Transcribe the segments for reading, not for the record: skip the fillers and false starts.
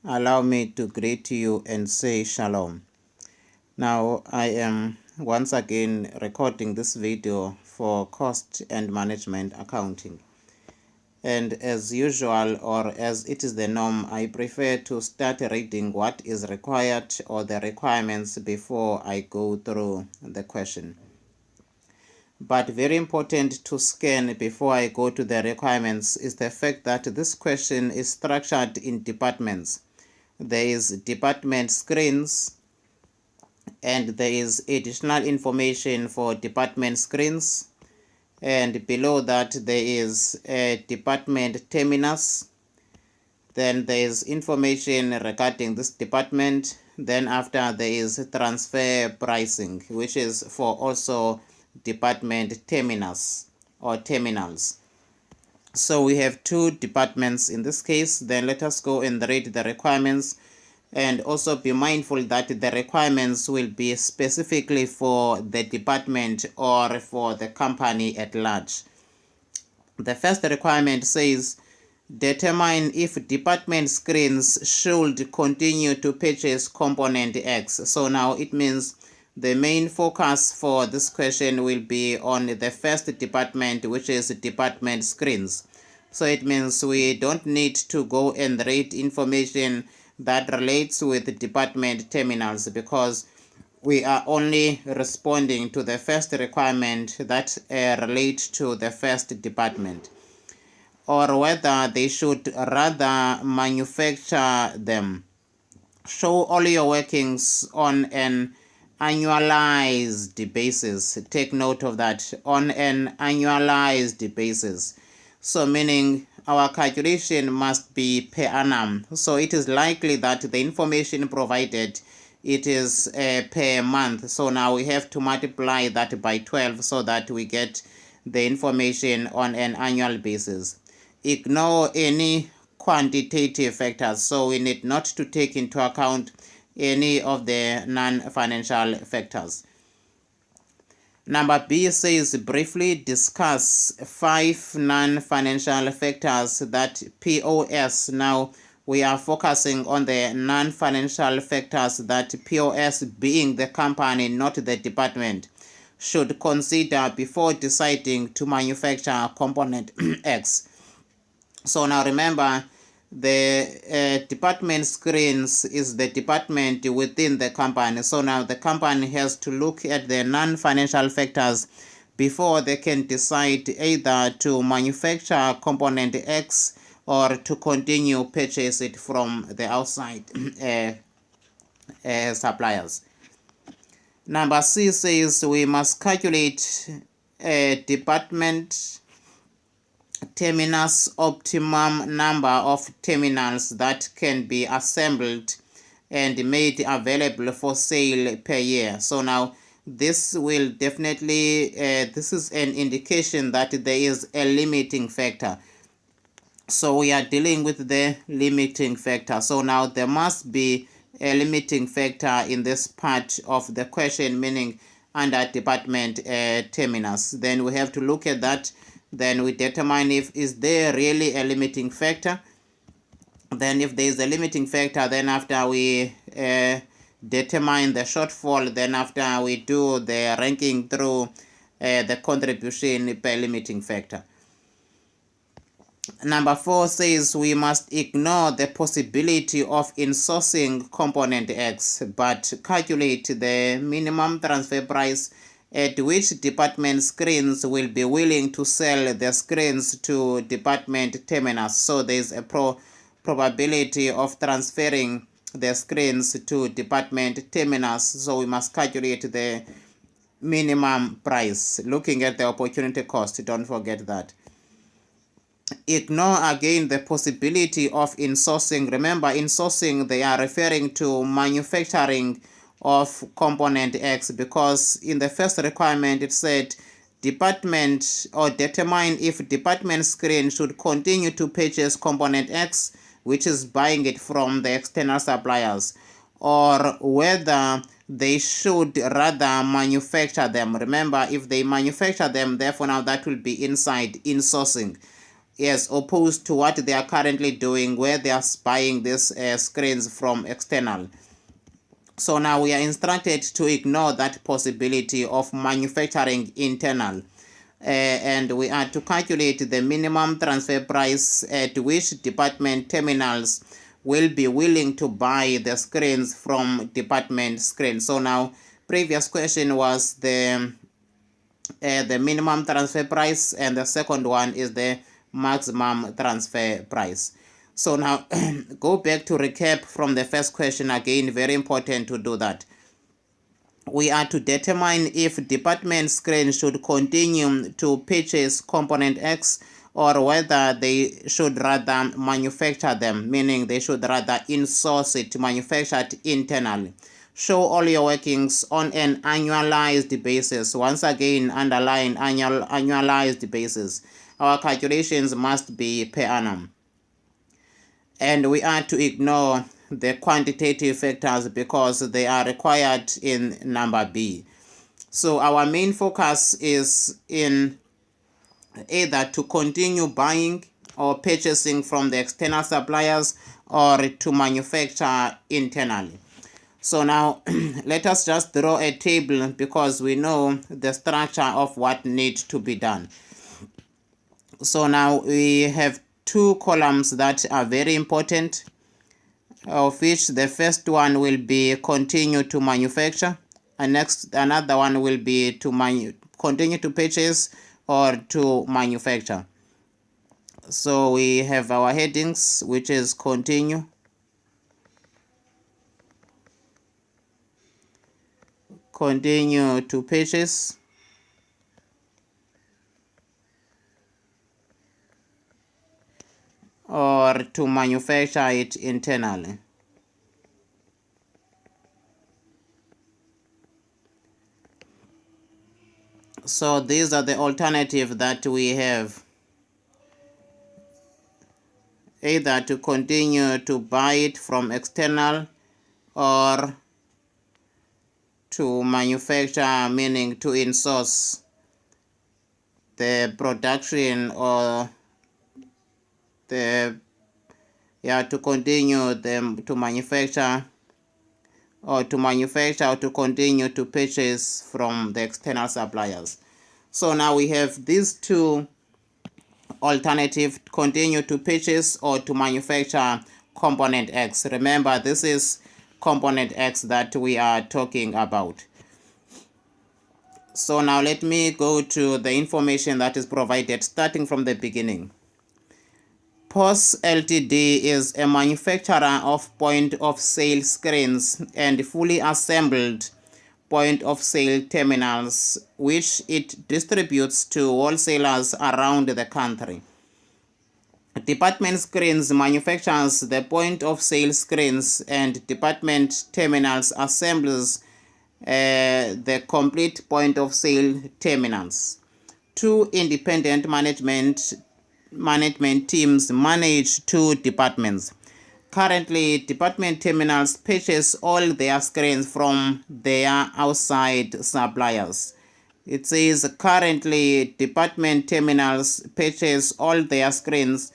Allow me to greet you and say shalom. Now I am once again recording this video for cost and management accounting. And as usual, or as it is the norm, I prefer to start reading what is required or the requirements before I go through the question. But very important to scan before I go to the requirements is the fact that this question is structured in departments. There is department screens, and there is additional information for department screens, and below that there is a department terminus. Then there is information regarding this department. Then after there is transfer pricing, which is for also department terminus or terminals. So we have two departments in this case. Then let us go and read the requirements, and also be mindful that the requirements will be specifically for the department or for the company at large. The first requirement says, determine if department screens should continue to purchase component X. So now it means the main focus for this question will be on the first department, which is department screens. So it means we don't need to go and read information that relates with department terminals, because we are only responding to the first requirement that relates to the first department, or whether they should rather manufacture them. Show all your workings on an annualized basis. Take note of that, on an annualized basis. So meaning our calculation must be per annum. So it is likely that the information provided, it is per month. So now we have to multiply that by 12 so that we get the information on an annual basis. Ignore any quantitative factors. So we need not to take into account any of the non-financial factors. Number B says, briefly discuss 5 non-financial factors that POS. Now we are focusing on the non-financial factors that POS, being the company, not the department, should consider before deciding to manufacture component X. So now remember, the department screens is the department within the company. So now the company has to look at the non-financial factors before they can decide either to manufacture component X or to continue purchase it from the outside suppliers. Number C says we must calculate a department terminus optimum number of terminals that can be assembled and made available for sale per year. So now this will definitely, this is an indication that there is a limiting factor. So we are dealing with the limiting factor. So now there must be a limiting factor in this part of the question, meaning under department terminus. Then we have to look at that. Then we determine if is there really a limiting factor. Then if there is a limiting factor, then after we determine the shortfall, then after we do the ranking through the contribution per limiting factor. Number 4 says we must ignore the possibility of insourcing component X, but calculate the minimum transfer price at which department screens will be willing to sell the screens to department terminus. So there is a probability of transferring the screens to department terminus. So we must calculate the minimum price, looking at the opportunity cost. Don't forget that. Ignore again the possibility of insourcing. Remember, insourcing, they are referring to manufacturing of component X, because in the first requirement it said department, or determine if department screen should continue to purchase component X, which is buying it from the external suppliers, or whether they should rather manufacture them. Remember, if they manufacture them, therefore now that will be inside insourcing. yes, opposed to what they are currently doing, where they are buying these screens from external. So now we are instructed to ignore that possibility of manufacturing internal. And we are to calculate the minimum transfer price at which department terminals will be willing to buy the screens from department screen. So now previous question was the minimum transfer price, and the second one is the maximum transfer price. So now go back to recap from the first question again, very important to do that. We are to determine if department screen should continue to purchase component X or whether they should rather manufacture them, meaning they should rather insource it, manufactured internally. Show all your workings on an annualized basis. Once again, underline annualized basis. Our calculations must be per annum. And we are to ignore the quantitative factors because they are required in number B. So our main focus is in either to continue buying or purchasing from the external suppliers or to manufacture internally. So now let us just draw a table because we know the structure of what needs to be done. So now we have two columns that are very important, of which the first one will be continue to manufacture, and next another one will be to continue to purchase or to manufacture. So we have our headings, which is continue, continue to purchase, or to manufacture it internally. So these are the alternatives that we have. Either to continue to buy it from external or to manufacture, meaning to insource the production or to continue them to manufacture or to continue to purchase from the external suppliers. So now we have these two alternative: continue to purchase or to manufacture component X. Remember, this is component X that we are talking about. So now let me go to the information that is provided starting from the beginning. POS LTD is a manufacturer of point-of-sale screens and fully assembled point-of-sale terminals, which it distributes to wholesalers around the country. Department Screens manufactures the point-of-sale screens, and Department Terminals assembles the complete point-of-sale terminals. Two independent management teams manage two departments. Currently, department terminals purchase all their screens from their outside suppliers. It says currently department terminals purchase all their screens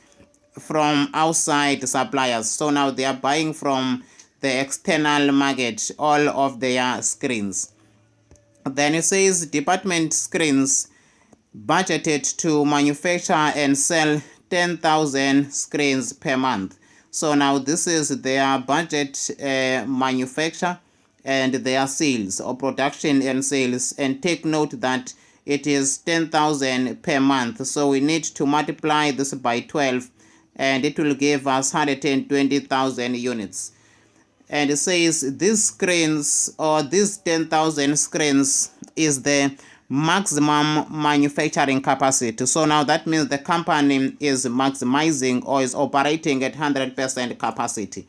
from outside suppliers. So now they are buying from the external market all of their screens. Then it says department screens budgeted to manufacture and sell 10,000 screens per month. So now this is their budget manufacture and their sales or production and sales, and take note that it is 10,000 per month. So we need to multiply this by 12 and it will give us 120,000 units. And it says these screens or these 10,000 screens is the maximum manufacturing capacity. So now that means the company is maximizing or is operating at 100% capacity.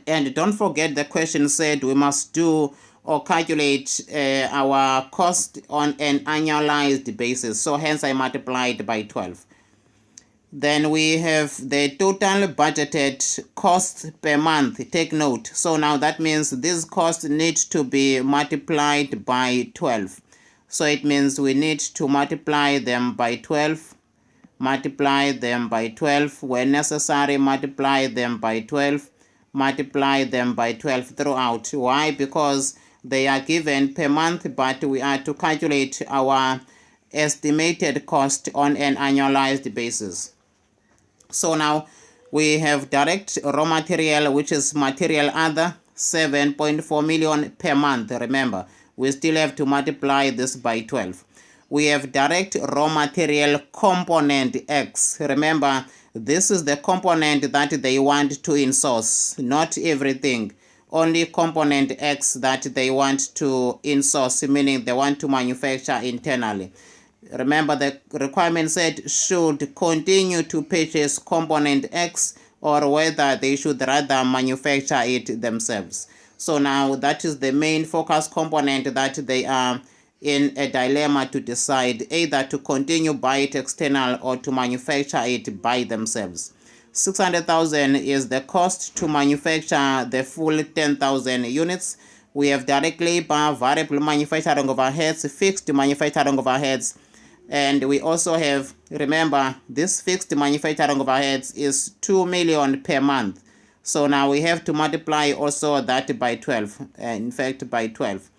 And don't forget the question said we must do or calculate our cost on an annualized basis. So hence I multiplied by 12. Then we have the total budgeted cost per month. Take note. So now that means this cost needs to be multiplied by 12. So it means we need to multiply them by 12 multiply them by 12. When necessary, multiply them by 12. Multiply them by 12 throughout. Why? Because they are given per month, but we are to calculate our estimated cost on an annualized basis. So now we have direct raw material, which is material other, 7.4 million per month. Remember, we still have to multiply this by 12. We have direct raw material component X. Remember, this is the component that they want to insource, not everything. Only component X that they want to insource, meaning they want to manufacture internally. Remember, the requirement said should continue to purchase component X, or whether they should rather manufacture it themselves. So now that is the main focus component that they are in a dilemma to decide, either to continue buy it external or to manufacture it by themselves. 600,000 is the cost to manufacture the full 10,000 units. We have direct labor, variable manufacturing overheads, fixed manufacturing overheads, and we also have, remember, this fixed manufacturing overheads is 2 million per month. So now we have to multiply also that by 12, in fact by 12.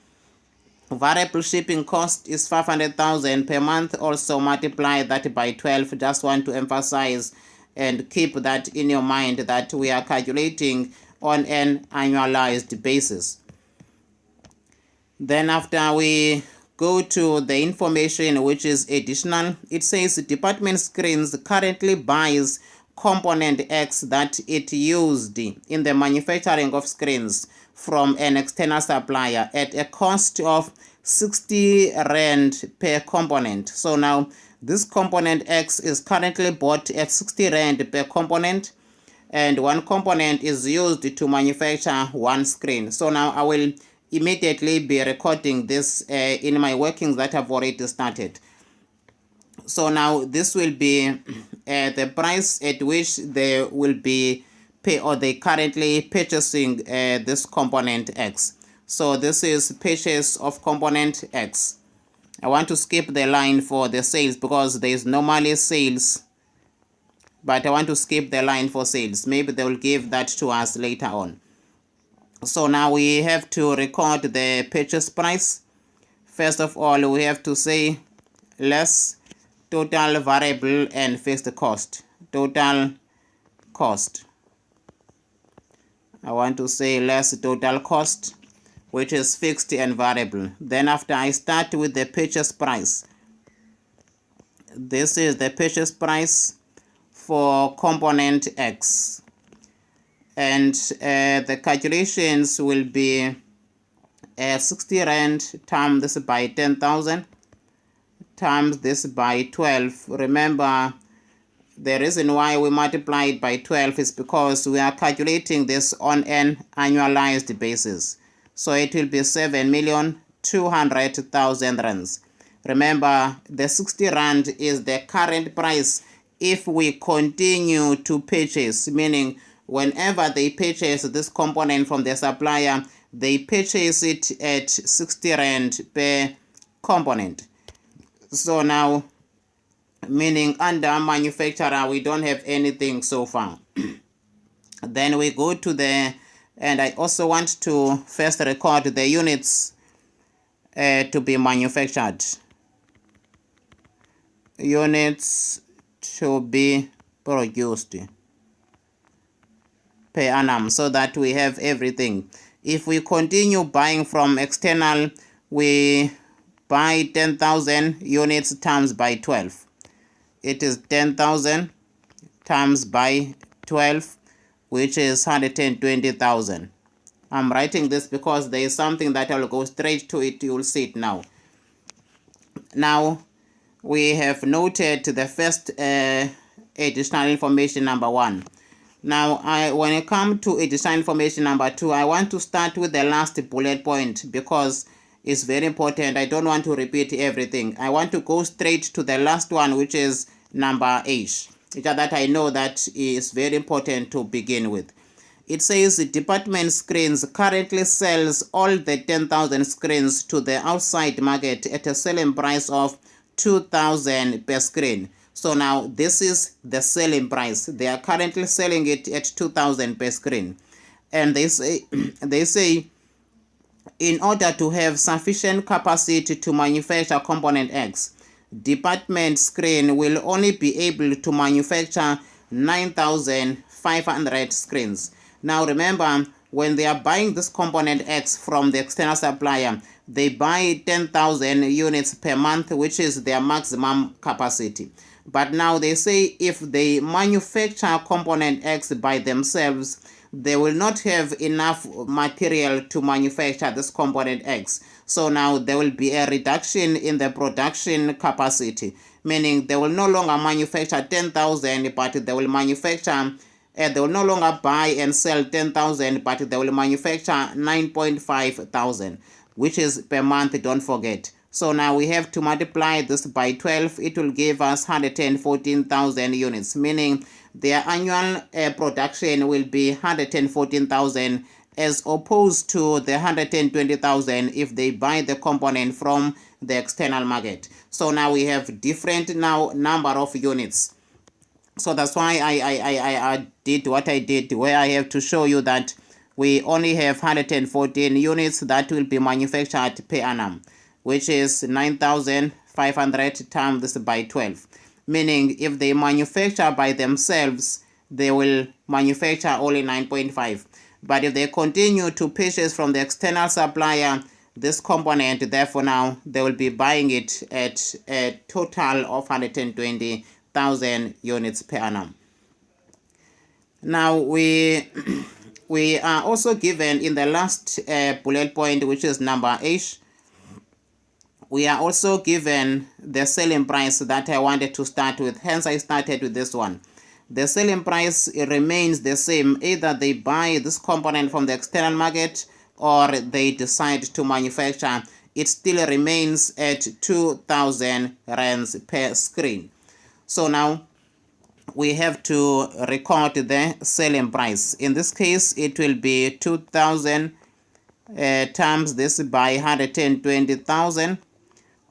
Variable shipping cost is 500,000 per month, also multiply that by 12. Just want to emphasize and keep that in your mind that we are calculating on an annualized basis. Then after we go to the information which is additional, it says Department Screens currently buys component X that it used in the manufacturing of screens from an external supplier at a cost of 60 Rand per component. So now this component X is currently bought at 60 Rand per component, and one component is used to manufacture one screen. So now I will immediately be recording this in my workings that I've already started. So now this will be the price at which they will be pay, or they currently purchasing this component X. So this is purchase of component X. I want to skip the line for the sales because there is normally sales, but I want to skip the line for sales. Maybe they will give that to us later on. So now we have to record the purchase price. First of all, we have to say less total variable and fixed cost. Total cost. I want to say less total cost, which is fixed and variable. Then after I start with the purchase price. This is the purchase price for component X. And the calculations will be 60 Rand times this by 10,000 times this by 12. Remember, the reason why we multiply it by 12 is because we are calculating this on an annualized basis. So it will be 7,200,000 rands. Remember, the 60 Rand is the current price if we continue to purchase, meaning whenever they purchase this component from the supplier, they purchase it at 60 Rand per component. So now, meaning under manufacturer, we don't have anything so far. Then we go to the, and I also want to first record the units to be manufactured. Units to be produced per annum, so that we have everything. If we continue buying from external, we buy 10,000 units times by 12. It is 10,000 times by 12, which is 120,000. I'm writing this because there is something that I will go straight to it. You will see it now. Now, we have noted the first additional information number 1. Now, when I come to additional information number 2, I want to start with the last bullet point because it's very important. I don't want to repeat everything. I want to go straight to the last one, which is number 8, which that I know that is very important to begin with. It says Department Screens currently sells all the 10,000 screens to the outside market at a selling price of 2,000 per screen. So now this is the selling price. They are currently selling it at 2,000 per screen, and they say in order to have sufficient capacity to manufacture component X, department screen will only be able to manufacture 9,500 screens. Now remember, when they are buying this component X from the external supplier, they buy 10,000 units per month, which is their maximum capacity. But now they say if they manufacture component X by themselves, they will not have enough material to manufacture this component X. So now there will be a reduction in the production capacity, meaning they will no longer manufacture 10,000, but they will manufacture they will no longer buy and sell 10,000, but they will manufacture 9.5 thousand, which is per month, don't forget. So now we have to multiply this by 12. It will give us 114,000 units, meaning their annual production will be 114,000 as opposed to the 120,000 if they buy the component from the external market. So now we have different number of units. So that's why I did what I did, where I have to show you that we only have 114 units that will be manufactured per annum, which is 9,500 times this by 12. Meaning if they manufacture by themselves, they will manufacture only 9.5. But if they continue to purchase from the external supplier this component, therefore now they will be buying it at a total of 120,000 units per annum. Now we are also given in the last bullet point, which is number 8, we are also given the selling price that I wanted to start with. Hence I started with this one. The selling price remains the same. Either they buy this component from the external market or they decide to manufacture. It still remains at 2,000 rands per screen. So now we have to record the selling price. In this case, it will be 2,000 times this by 120,000,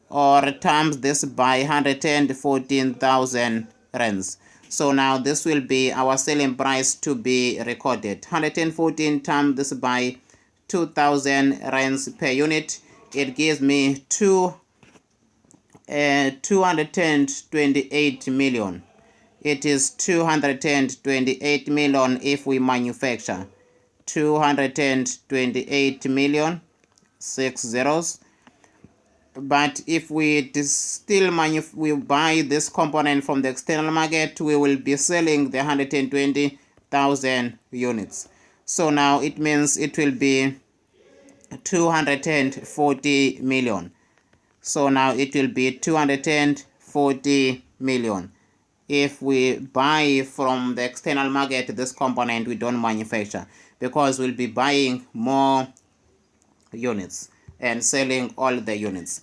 or times this by 114,000 rands. So now this will be our selling price to be recorded. 114 times this by 2,000 rands per unit. It gives me 228 million. It is 228 million if we manufacture. 228 million, 6 zeros. But if we still we buy this component from the external market, we will be selling the 120,000 units. So now it means it will be 240 million. So now it will be 240 million. If we buy from the external market this component, we don't manufacture, because we'll be buying more units and selling all the units.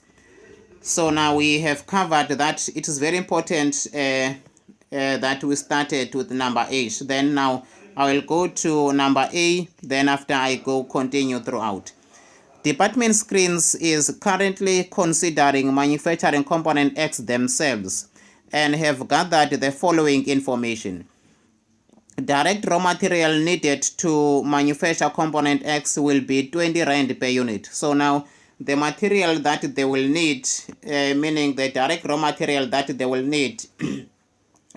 So now we have covered that. It is very important that we started with number 8. Then now I will go to number A, then after I go continue throughout. Department Screens is currently considering manufacturing component X themselves and have gathered the following information. Direct raw material needed to manufacture component X will be 20 rand per unit. So now the material that they will need, meaning the direct raw material that they will need,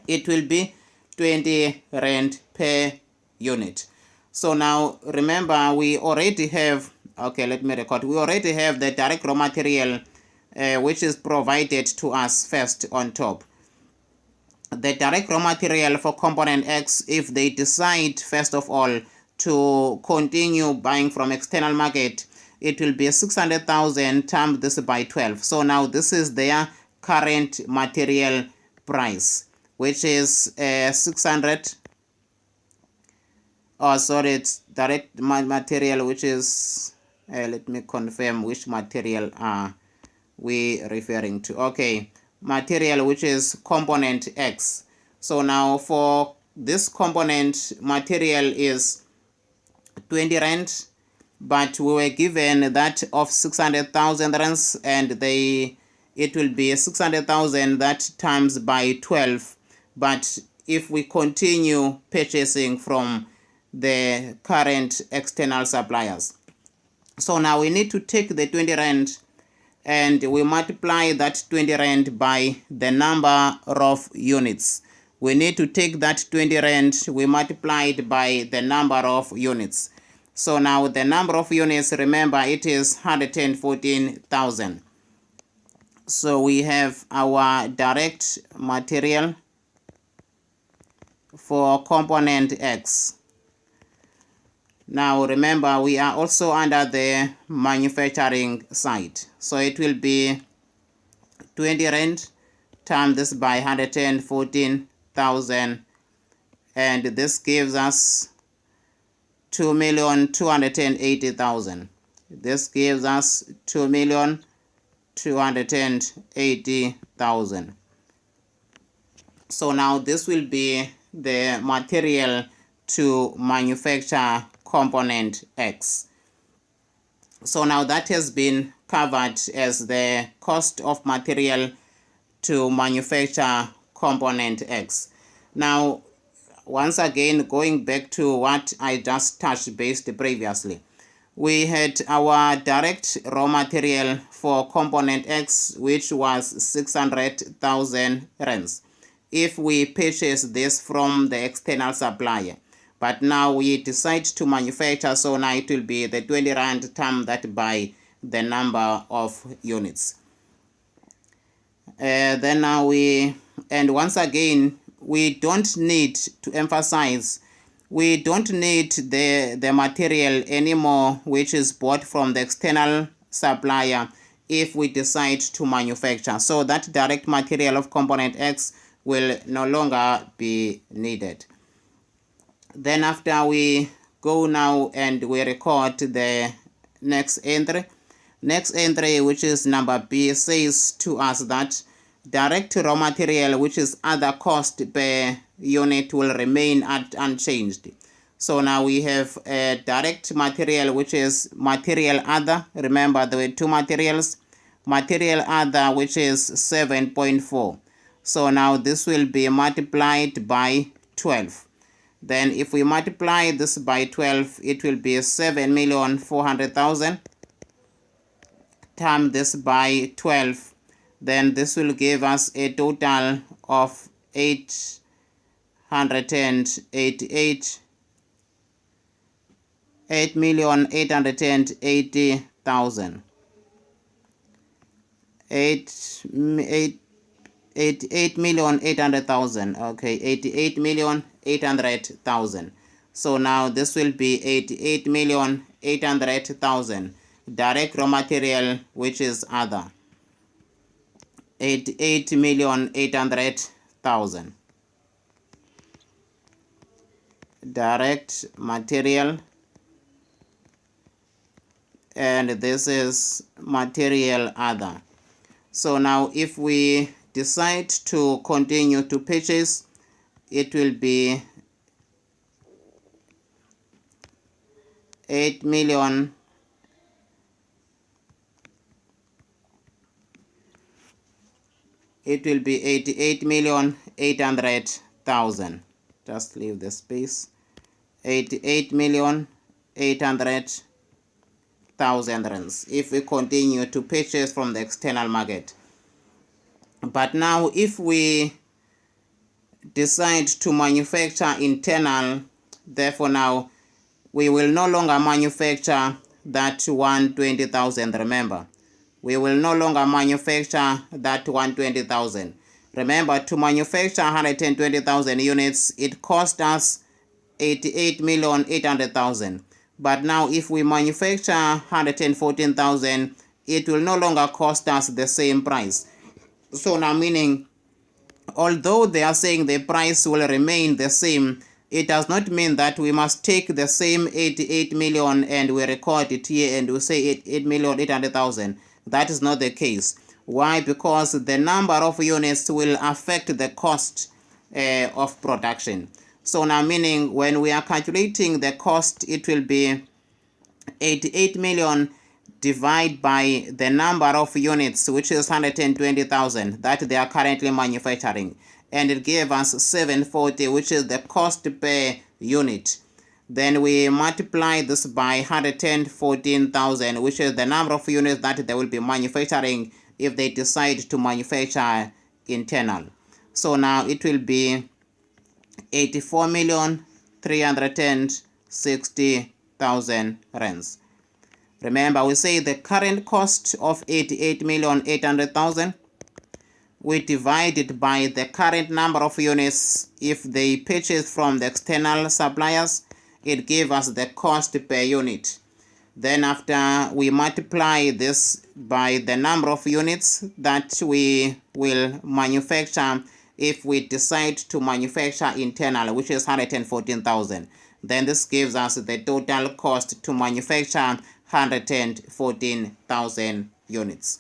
it will be 20 rand per unit. So now remember, we already have, okay, let me record. We already have the direct raw material which is provided to us first on top. The direct raw material for component X, if they decide first of all to continue buying from external market, it will be 600,000 times this by 12. So now this is their current material price, which is 600. Oh, sorry, it's direct material, which is, let me confirm which material are we referring to. Okay, material which is component X. So now for this component, material is 20 rand, but we were given that of 600,000 rands, and they it will be 600,000 that times by 12. But if we continue purchasing from the current external suppliers, so now we need to take the 20 rand and we multiply that 20 rand by the number of units. We need to take that 20 rand, we multiply it by the number of units. So now the number of units, remember, it is 114,000. So we have our direct material for component X. Now remember, we are also under the manufacturing side. So it will be 20 rand times this by 114,000, and this gives us 2,280,000. This gives us 2,280,000. So now this will be the material to manufacture component X. So now that has been covered as the cost of material to manufacture component X. Now, once again, going back to what I just touched based previously, we had our direct raw material for component X, which was 600,000 rands if we purchase this from the external supplier. But now we decide to manufacture, so now it will be the 20 rand times that by the number of units. Then now and once again, we don't need to emphasize, we don't need the material anymore which is bought from the external supplier if we decide to manufacture. So that direct material of component X will no longer be needed. Then after we go now and we record the next entry. Next entry, which is number B, says to us that direct raw material, which is other cost per unit, will remain unchanged. So now we have a direct material, which is material other. Remember, there were two materials. Material other, which is 7.4. So now this will be multiplied by 12. Then if we multiply this by 12, it will be 7,400,000 times this by 12. Then this will give us a total of 8,880,000. 88,800,000. Okay, 88,800,000. So now this will be 88,800,000 direct raw material, which is other. 88,800,000 direct material, and this is material other. So now if we decide to continue to purchase, it will be 88,800,000. Just leave the space. 88,800,000 rands if we continue to purchase from the external market. But now if we decide to manufacture internal, therefore now we will no longer manufacture that 120,000. Remember, we will no longer manufacture that 120,000. Remember, to manufacture 120,000 units, it cost us 88,800,000. But now if we manufacture 114,000, it will no longer cost us the same price. So now meaning, although they are saying the price will remain the same, it does not mean that we must take the same 88 million and we record it here and we say 8,800,000. That is not the case. Why? Because the number of units will affect the cost of production. So now meaning, when we are calculating the cost, it will be 88 million divide by the number of units, which is 120,000 that they are currently manufacturing, and it gave us 740, which is the cost per unit. Then we multiply this by 114,000, which is the number of units that they will be manufacturing if they decide to manufacture internal. So now it will be 84,360,000 rands. Remember, we say the current cost of 88,800,000. We divide it by the current number of units if they purchase from the external suppliers. It gives us the cost per unit. Then after we multiply this by the number of units that we will manufacture if we decide to manufacture internal, which is 114,000. Then this gives us the total cost to manufacture 114,000 units.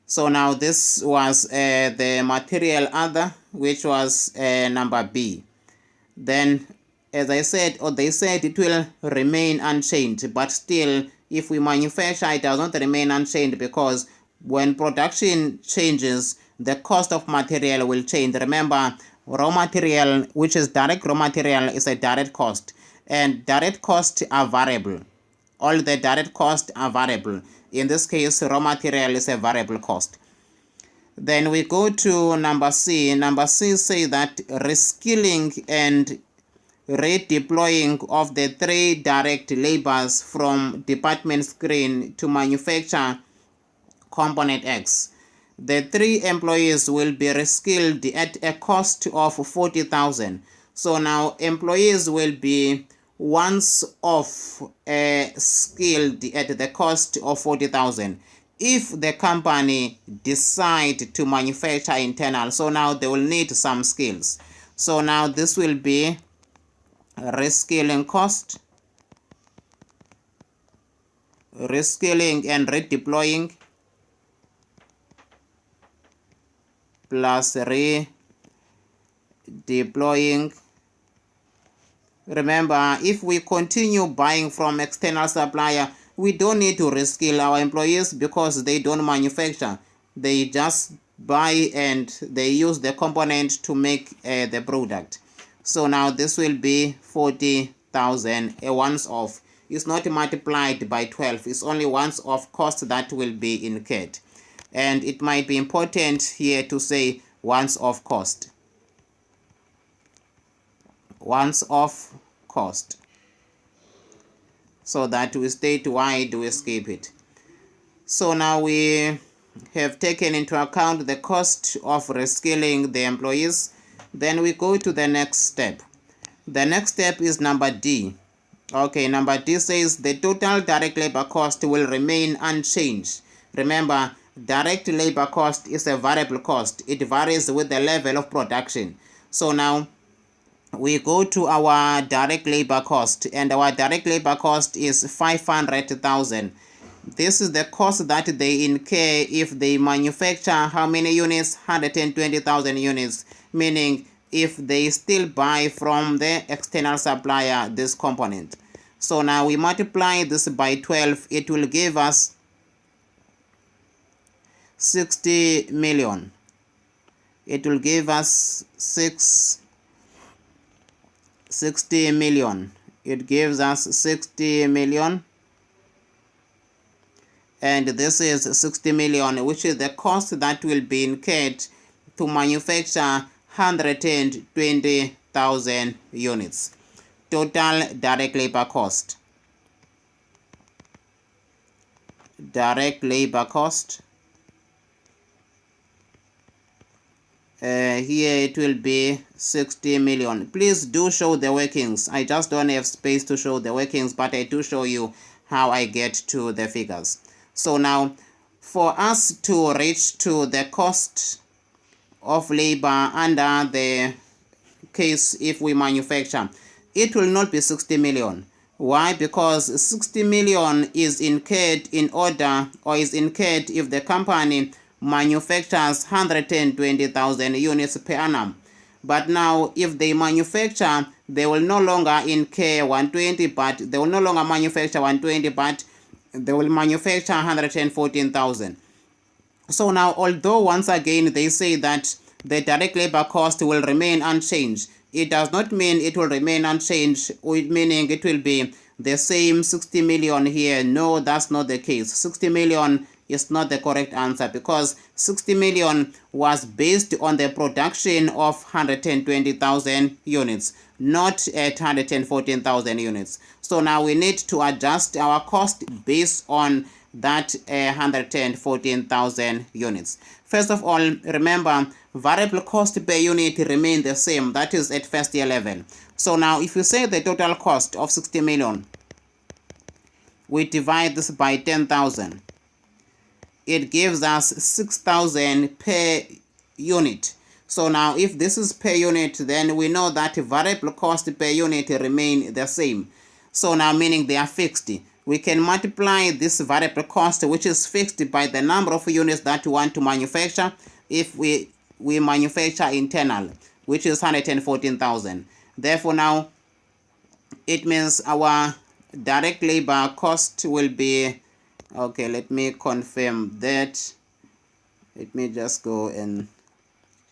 So now this was the material other, which was number B. Then, as I said, or they said, it will remain unchanged, but still, if we manufacture, it does not remain unchanged, because when production changes, the cost of material will change. Remember, raw material, which is direct raw material, is a direct cost, and direct costs are variable. All the direct costs are variable. In this case, raw material is a variable cost. Then we go to number C. Number C says that reskilling and redeploying of the 3 direct labors from department screen to manufacture component X. The 3 employees will be reskilled at a cost of 40,000. So now employees will be once off skilled at the cost of 40,000 if the company decide to manufacture internal. So now they will need some skills. So now this will be reskilling cost, reskilling and redeploying, plus redeploying. Remember, if we continue buying from external supplier, we don't need to reskill our employees because they don't manufacture. They just buy and they use the component to make the product. So now this will be 40,000, a once off. It's not multiplied by 12. It's only once off cost that will be incurred. And it might be important here to say once off cost. Once off cost, so that we state why do we skip it. So now we have taken into account the cost of reskilling the employees. Then we go to the next step. The next step is number D. Okay, number D says the total direct labor cost will remain unchanged. Remember, direct labor cost is a variable cost. It varies with the level of production. So now we go to our direct labor cost, and our direct labor cost is 500,000. This is the cost that they incur if they manufacture how many units? 120,000 units, meaning if they still buy from the external supplier this component. So now we multiply this by 12, it will give us 60 million. It will give us 60 million. It gives us 60 million, and this is 60 million, which is the cost that will be incurred to manufacture 120,000 units. Total direct labor cost. Direct labor cost. Here it will be 60 million. Please do show the workings. I just don't have space to show the workings, but I do show you how I get to the figures. So now, for us to reach to the cost of labor under the case if we manufacture, it will not be 60 million. Why? Because 60 million is incurred in order, or is incurred if the company manufactures 120,000 units per annum. But now if they manufacture, they will no longer incur 120, but they will no longer manufacture 120, but they will manufacture 114,000. So now, although once again they say that the direct labor cost will remain unchanged, it does not mean it will remain unchanged, meaning it will be the same 60 million here. No, that's not the case. 60 million is not the correct answer, because 60 million was based on the production of 120,000 units, not at 114,000 units. So now we need to adjust our cost based on that 114,000 units. First of all, remember, variable cost per unit remain the same, that is at first year level. So now if you say the total cost of 60 million, we divide this by 10,000, it gives us 6,000 per unit. So now if this is per unit, then we know that variable cost per unit remain the same. So now, meaning they are fixed, we can multiply this variable cost, which is fixed, by the number of units that we want to manufacture. If we manufacture internal, which is 114,000. Therefore now it means our direct labor cost will be, okay, let me confirm that. Let me just go and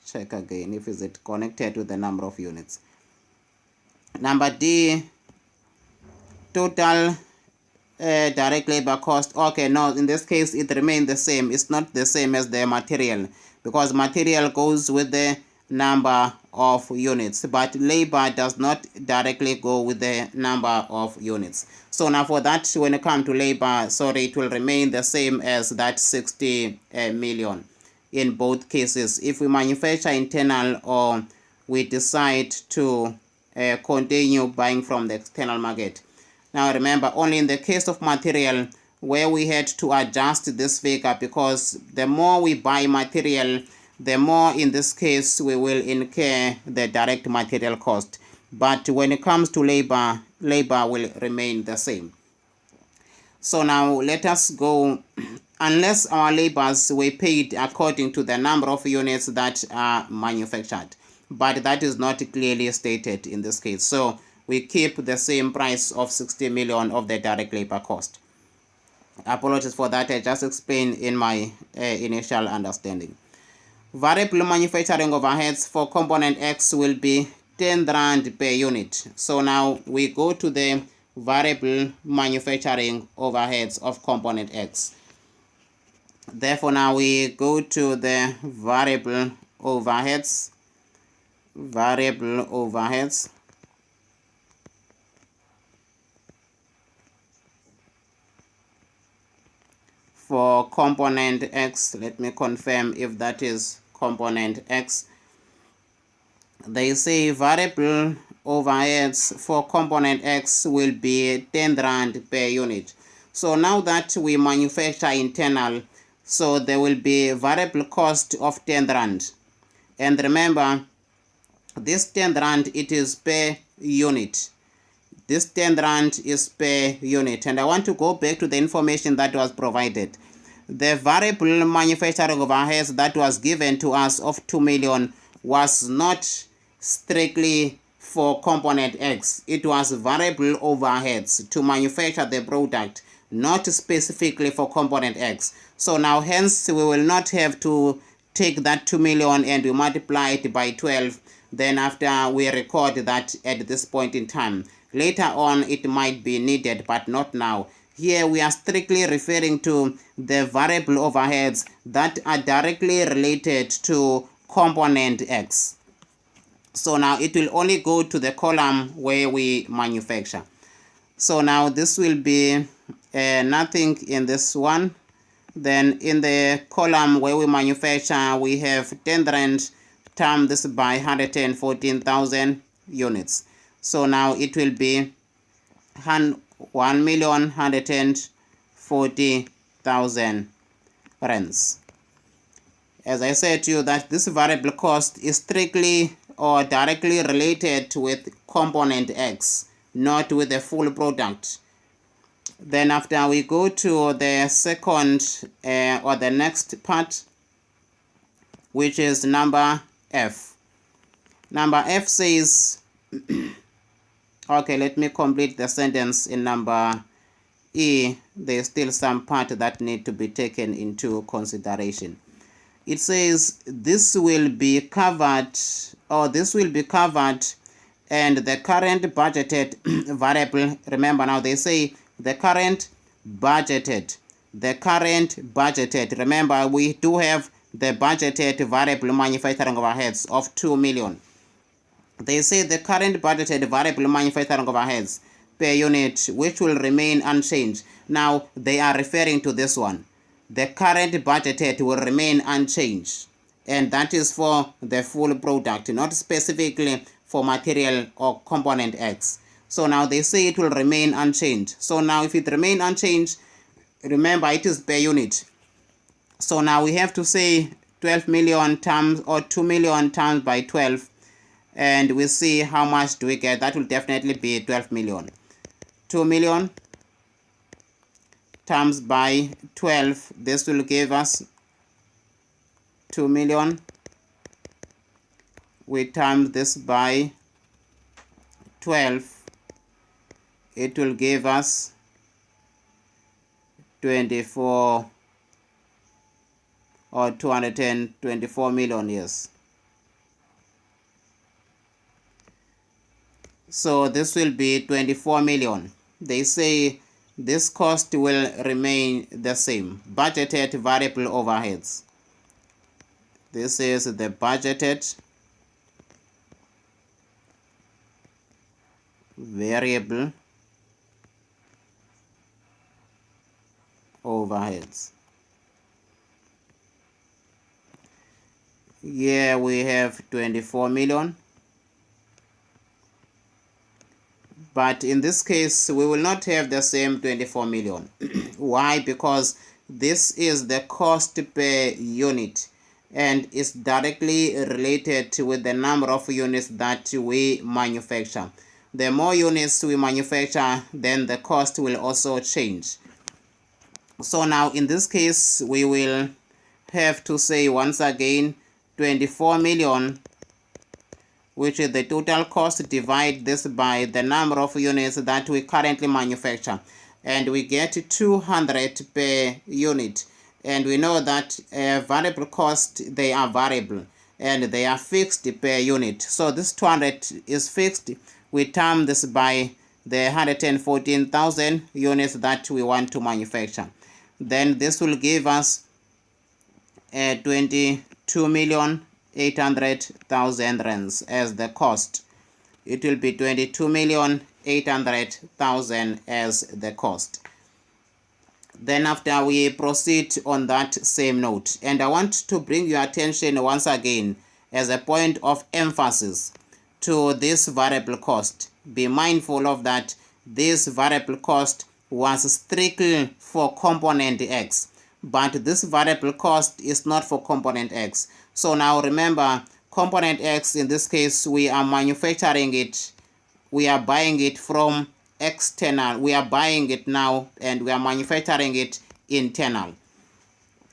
check again if is it connected to the number of units. Number D, total direct labor cost. Okay, no, in this case it remains the same. It's not the same as the material, because material goes with the number of units, but labor does not directly go with the number of units. So now for that, when it comes to labor, sorry, it will remain the same as that 60 million in both cases, if we manufacture internal or we decide to continue buying from the external market. Now remember, only in the case of material where we had to adjust this figure, because the more we buy material, the more in this case we will incur the direct material cost. But when it comes to labor, labor will remain the same. So now let us go, unless our labors were paid according to the number of units that are manufactured, but that is not clearly stated in this case. So we keep the same price of 60 million of the direct labor cost. Apologies for that, I just explained in my initial understanding. Variable manufacturing overheads for component X will be 10 rand per unit. So now we go to the variable manufacturing overheads of component X. Therefore now we go to the variable overheads. For component X, let me confirm if that is component X. They say variable overheads for component X will be 10 rand per unit. So now that we manufacture internal, so there will be variable cost of 10 rand. And remember, this 10 rand, it is per unit. This 10 rand is per unit. And I want to go back to the information that was provided. The variable manufacturing overheads that was given to us of 2 million was not strictly for component X. It was variable overheads to manufacture the product, not specifically for component X. So now hence we will not have to take that 2 million and we multiply it by 12. Then after we record that at this point in time. Later on it might be needed, but not now. Here we are strictly referring to the variable overheads that are directly related to component X. So now it will only go to the column where we manufacture. So now this will be nothing in this one. Then in the column where we manufacture, we have 10 rand times this by 114,000 units. So now it will be 1,140,000 rands. As I said to you, that this variable cost is strictly or directly related with component X, not with the full product. Then after we go to the second or the next part, which is number F. Number F says, okay, let me complete the sentence in number E, there's still some part that need to be taken into consideration. It says this will be covered, and the current budgeted variable, remember now they say the current budgeted, remember we do have the budgeted variable manufacturing overheads of 2 million. They say the current budgeted variable manufacturing overheads per unit, which will remain unchanged. Now they are referring to this one. The current budgeted will remain unchanged, and that is for the full product, not specifically for material or component X. So now they say it will remain unchanged. So now if it remain unchanged, remember it is per unit. So now we have to say 12 million times, or 2 million times by 12, and we see how much do we get. That will definitely be 12 million. 2 million times by 12, this will give us 2 million. We times this by 12, it will give us 24 or 224 million, yes. So this will be 24 million. They say this cost will remain the same. Budgeted variable overheads. This is the budgeted variable overheads. Here we have 24 million. But in this case, we will not have the same 24 million. Why? Because this is the cost per unit, and is directly related with the number of units that we manufacture. The more units we manufacture, then the cost will also change. So now in this case, we will have to say once again 24 million, which is the total cost, divide this by the number of units that we currently manufacture, and we get 200 per unit. And we know that variable cost, they are variable and they are fixed per unit. So this 200 is fixed. We term this by the 114,000 units that we want to manufacture. Then this will give us 22,800,000 rands as the cost. It will be 22,800,000 as the cost. Then after we proceed on that same note, and I want to bring your attention once again as a point of emphasis to this variable cost. Be mindful of that. This variable cost was strictly for component X, but this variable cost is not for component X. So now remember, component X, in this case, we are manufacturing it, we are buying it from external. We are buying it now and we are manufacturing it internal.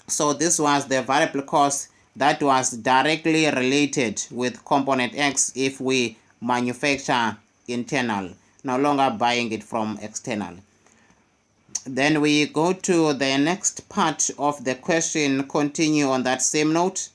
So this was the variable cost that was directly related with component X if we manufacture internal, no longer buying it from external. Then we go to the next part of the question, continue on that same note.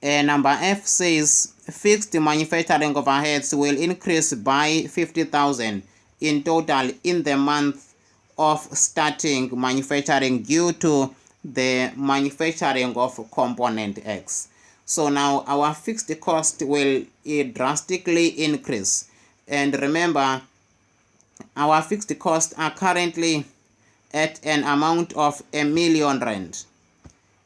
Number F says fixed manufacturing overheads will increase by 50,000 in total in the month of starting manufacturing due to the manufacturing of component X. So now our fixed cost will drastically increase. And remember, our fixed costs are currently at an amount of R1 million.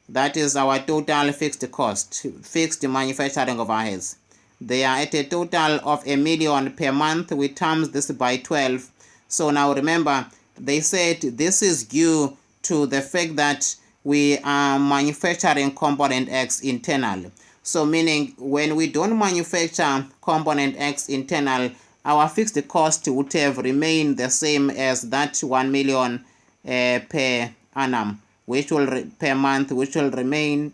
That is our total fixed cost, fixed manufacturing overheads. They are at a total of R1 million per month. We times this by 12. So now remember, they said this is due to the fact that we are manufacturing component X internal. So meaning when we don't manufacture component X internal, our fixed cost would have remained the same as that 1 million per annum, which will per month, which will remain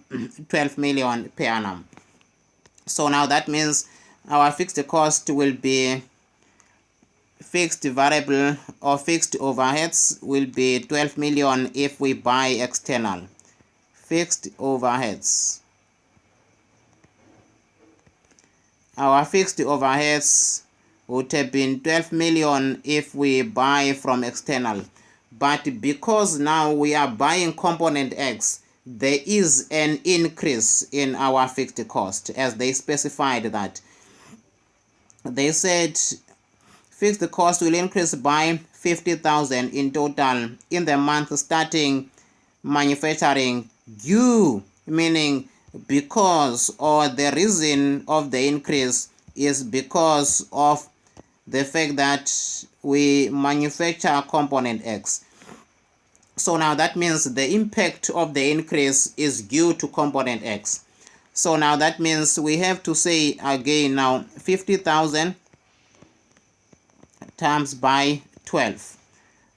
12 million per annum. So now that means our fixed cost will be fixed variable or fixed overheads will be 12 million if we buy external. Fixed overheads. Our fixed overheads would have been 12 million if we buy from external. But because now we are buying component X, there is an increase in our fixed cost, as they specified that. They said fixed cost will increase by 50,000 in total in the month starting manufacturing due, meaning because, or the reason of the increase is because of the fact that we manufacture component X. So now that means the impact of the increase is due to component X. So now that means we have to say again now 50,000 times by 12.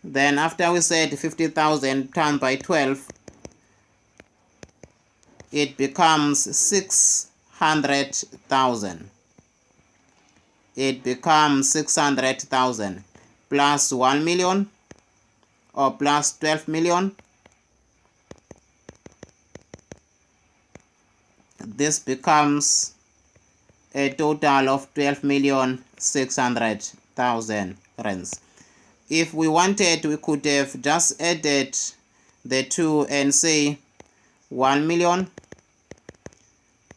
Then after we said 50,000 times by 12, it becomes 600,000. It becomes 600,000 plus 1 million or plus 12 million. This becomes a total of 12,600,000 rands. If we wanted, we could have just added the two and say 1 million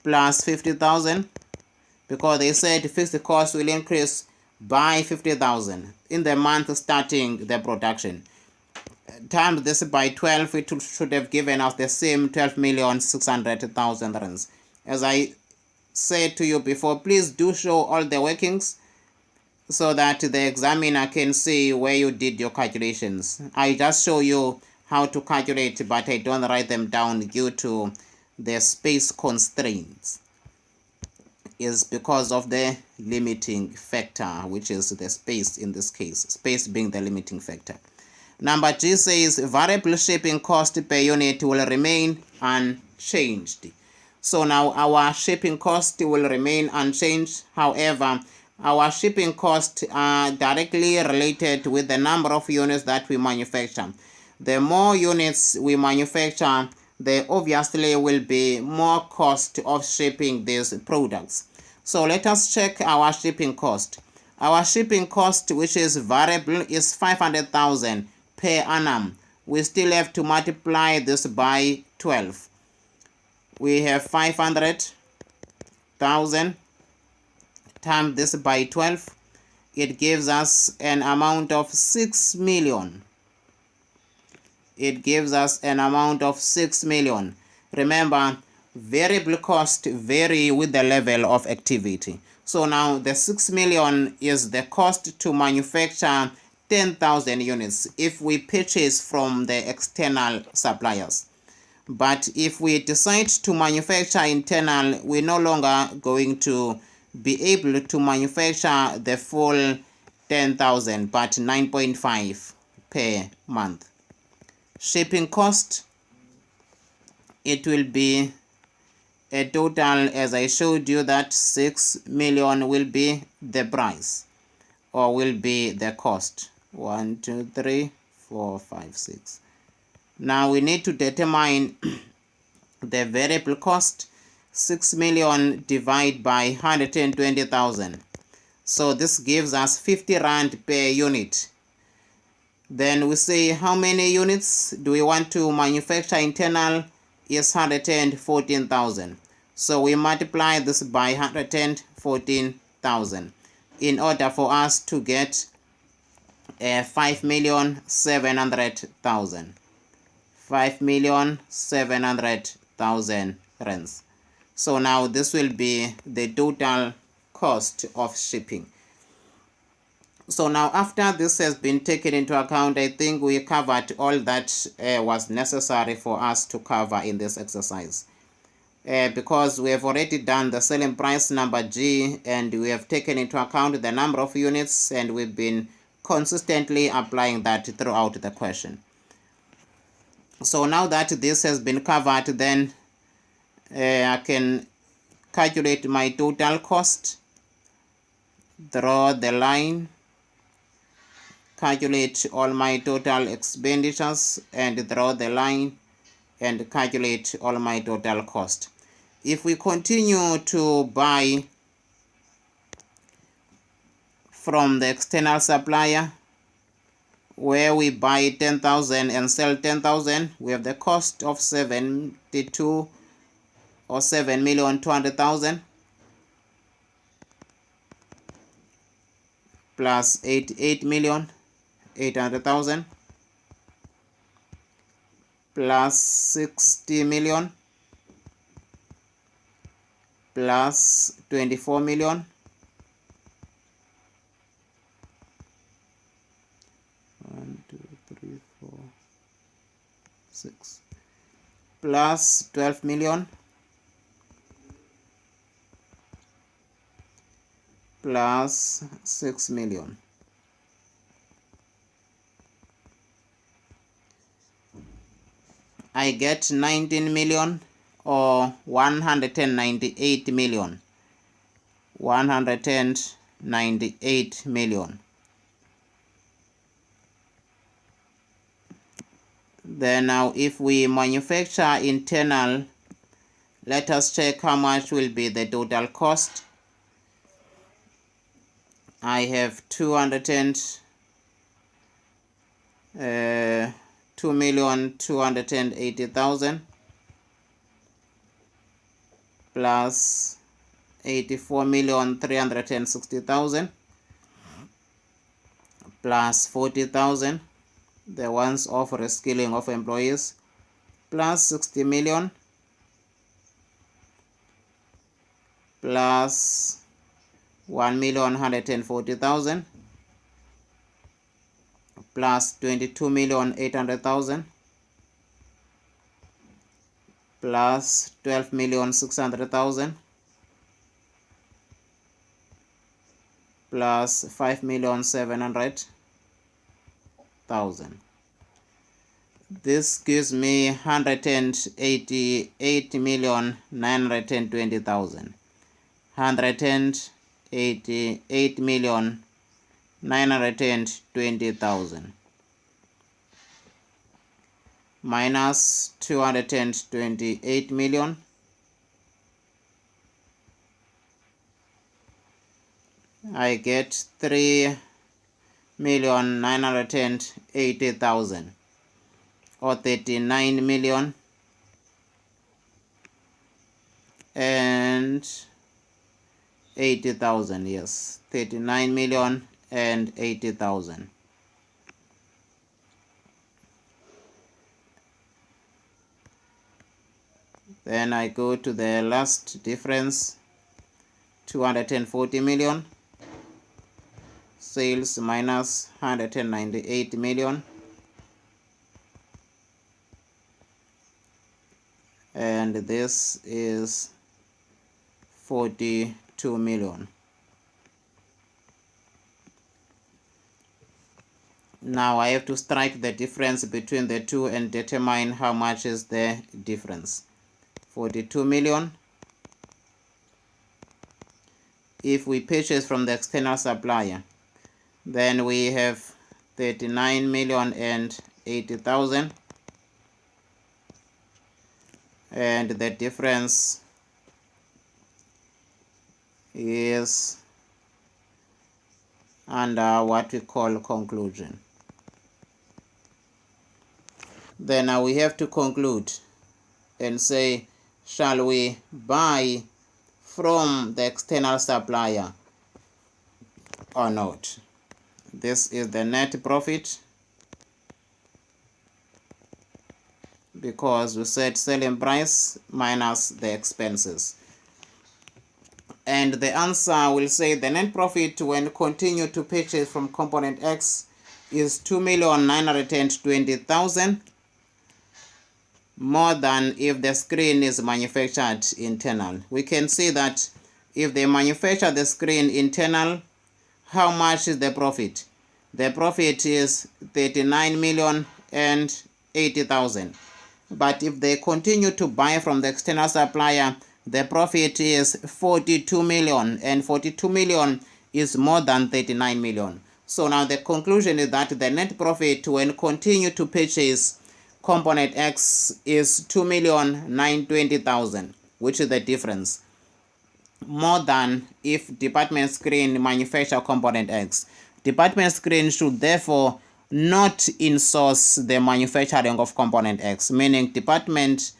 plus 50,000, because they said fixed cost will increase by 50,000 in the month starting the production. Times this by 12, it should have given us the same 12,600,000 rands. As I said to you before, please do show all the workings so that the examiner can see where you did your calculations. I just show you how to calculate, but I don't write them down due to the space constraints. Is because of the limiting factor, which is the space in this case, space being the limiting factor. Number G says variable shipping cost per unit will remain unchanged. So now our shipping cost will remain unchanged. However, our shipping costs are directly related with the number of units that we manufacture. The more units we manufacture, there obviously will be more cost of shipping these products. So let us check our shipping cost. Our shipping cost, which is variable, is 500,000 per annum. We still have to multiply this by 12. We have 500,000 times this by 12. It gives us an amount of 6 million. It gives us an amount of 6 million. Remember, variable costs vary with the level of activity. So now the 6 million is the cost to manufacture 10,000 units if we purchase from the external suppliers. But if we decide to manufacture internal, we're no longer going to be able to manufacture the full 10,000, but 9.5 per month. Shipping cost, it will be a total, as I showed you, that 6 million will be the price, or will be the cost. 1, 2, 3, 4, 5, 6. Now we need to determine the variable cost. 6 million divided by 120,000. So this gives us 50 rand per unit. Then we say how many units do we want to manufacture internal is 114,000. So we multiply this by 114,000 in order for us to get 5,700,000. 5,700,000 rands. So now this will be the total cost of shipping. So now after this has been taken into account, I think we covered all that was necessary for us to cover in this exercise. Because we have already done the selling price, number G, and we have taken into account the number of units, and we've been consistently applying that throughout the question. So now that this has been covered, then I can calculate my total cost, draw the line, calculate all my total expenditures and draw the line and calculate all my total cost. If we continue to buy from the external supplier, where we buy 10,000 and sell 10,000, we have the cost of 72 or 7,200,000 plus 88,800,000 plus 60 million plus 24 million . 1, 2, 3, 4, 6 plus 12 million plus 6 million. I get 19 million or 198 million. 198 million. Then now if we manufacture internal, let us check how much will be the total cost. I have 2,280,000 plus 84,360,000 plus 40,000, the ones of reskilling of employees, plus 60 million plus 1,140,000 plus 22,800,000 plus 12,600,000 plus 5,700,000. This gives me 188,920,000. 188,920,000 minus 228 million I get 3,980,000 or 39 million and 80,000. Yes, 39 million and 80,000. Then I go to the last difference, 240 million. Sales minus 198 million. And this is 42 million. Now I have to strike the difference between the two and determine how much is the difference. 42 million. If we purchase from the external supplier, then we have 39 million and 80,000. And the difference is under what we call conclusion. Then now we have to conclude and say, shall we buy from the external supplier or not? This is the net profit, because we said selling price minus the expenses. And the answer will say the net profit when continue to purchase from component X is 2,920,000 more than if the screen is manufactured internal. We can see that if they manufacture the screen internal, how much is the profit? The profit is 39 million and 80,000. But if they continue to buy from the external supplier, the profit is 42 million, and 42 million is more than 39 million. So now the conclusion is that the net profit when continue to purchase component X is 2,920,000, which is the difference, more than if department screen manufacture component X. Department screen should therefore not insource the manufacturing of component X, meaning department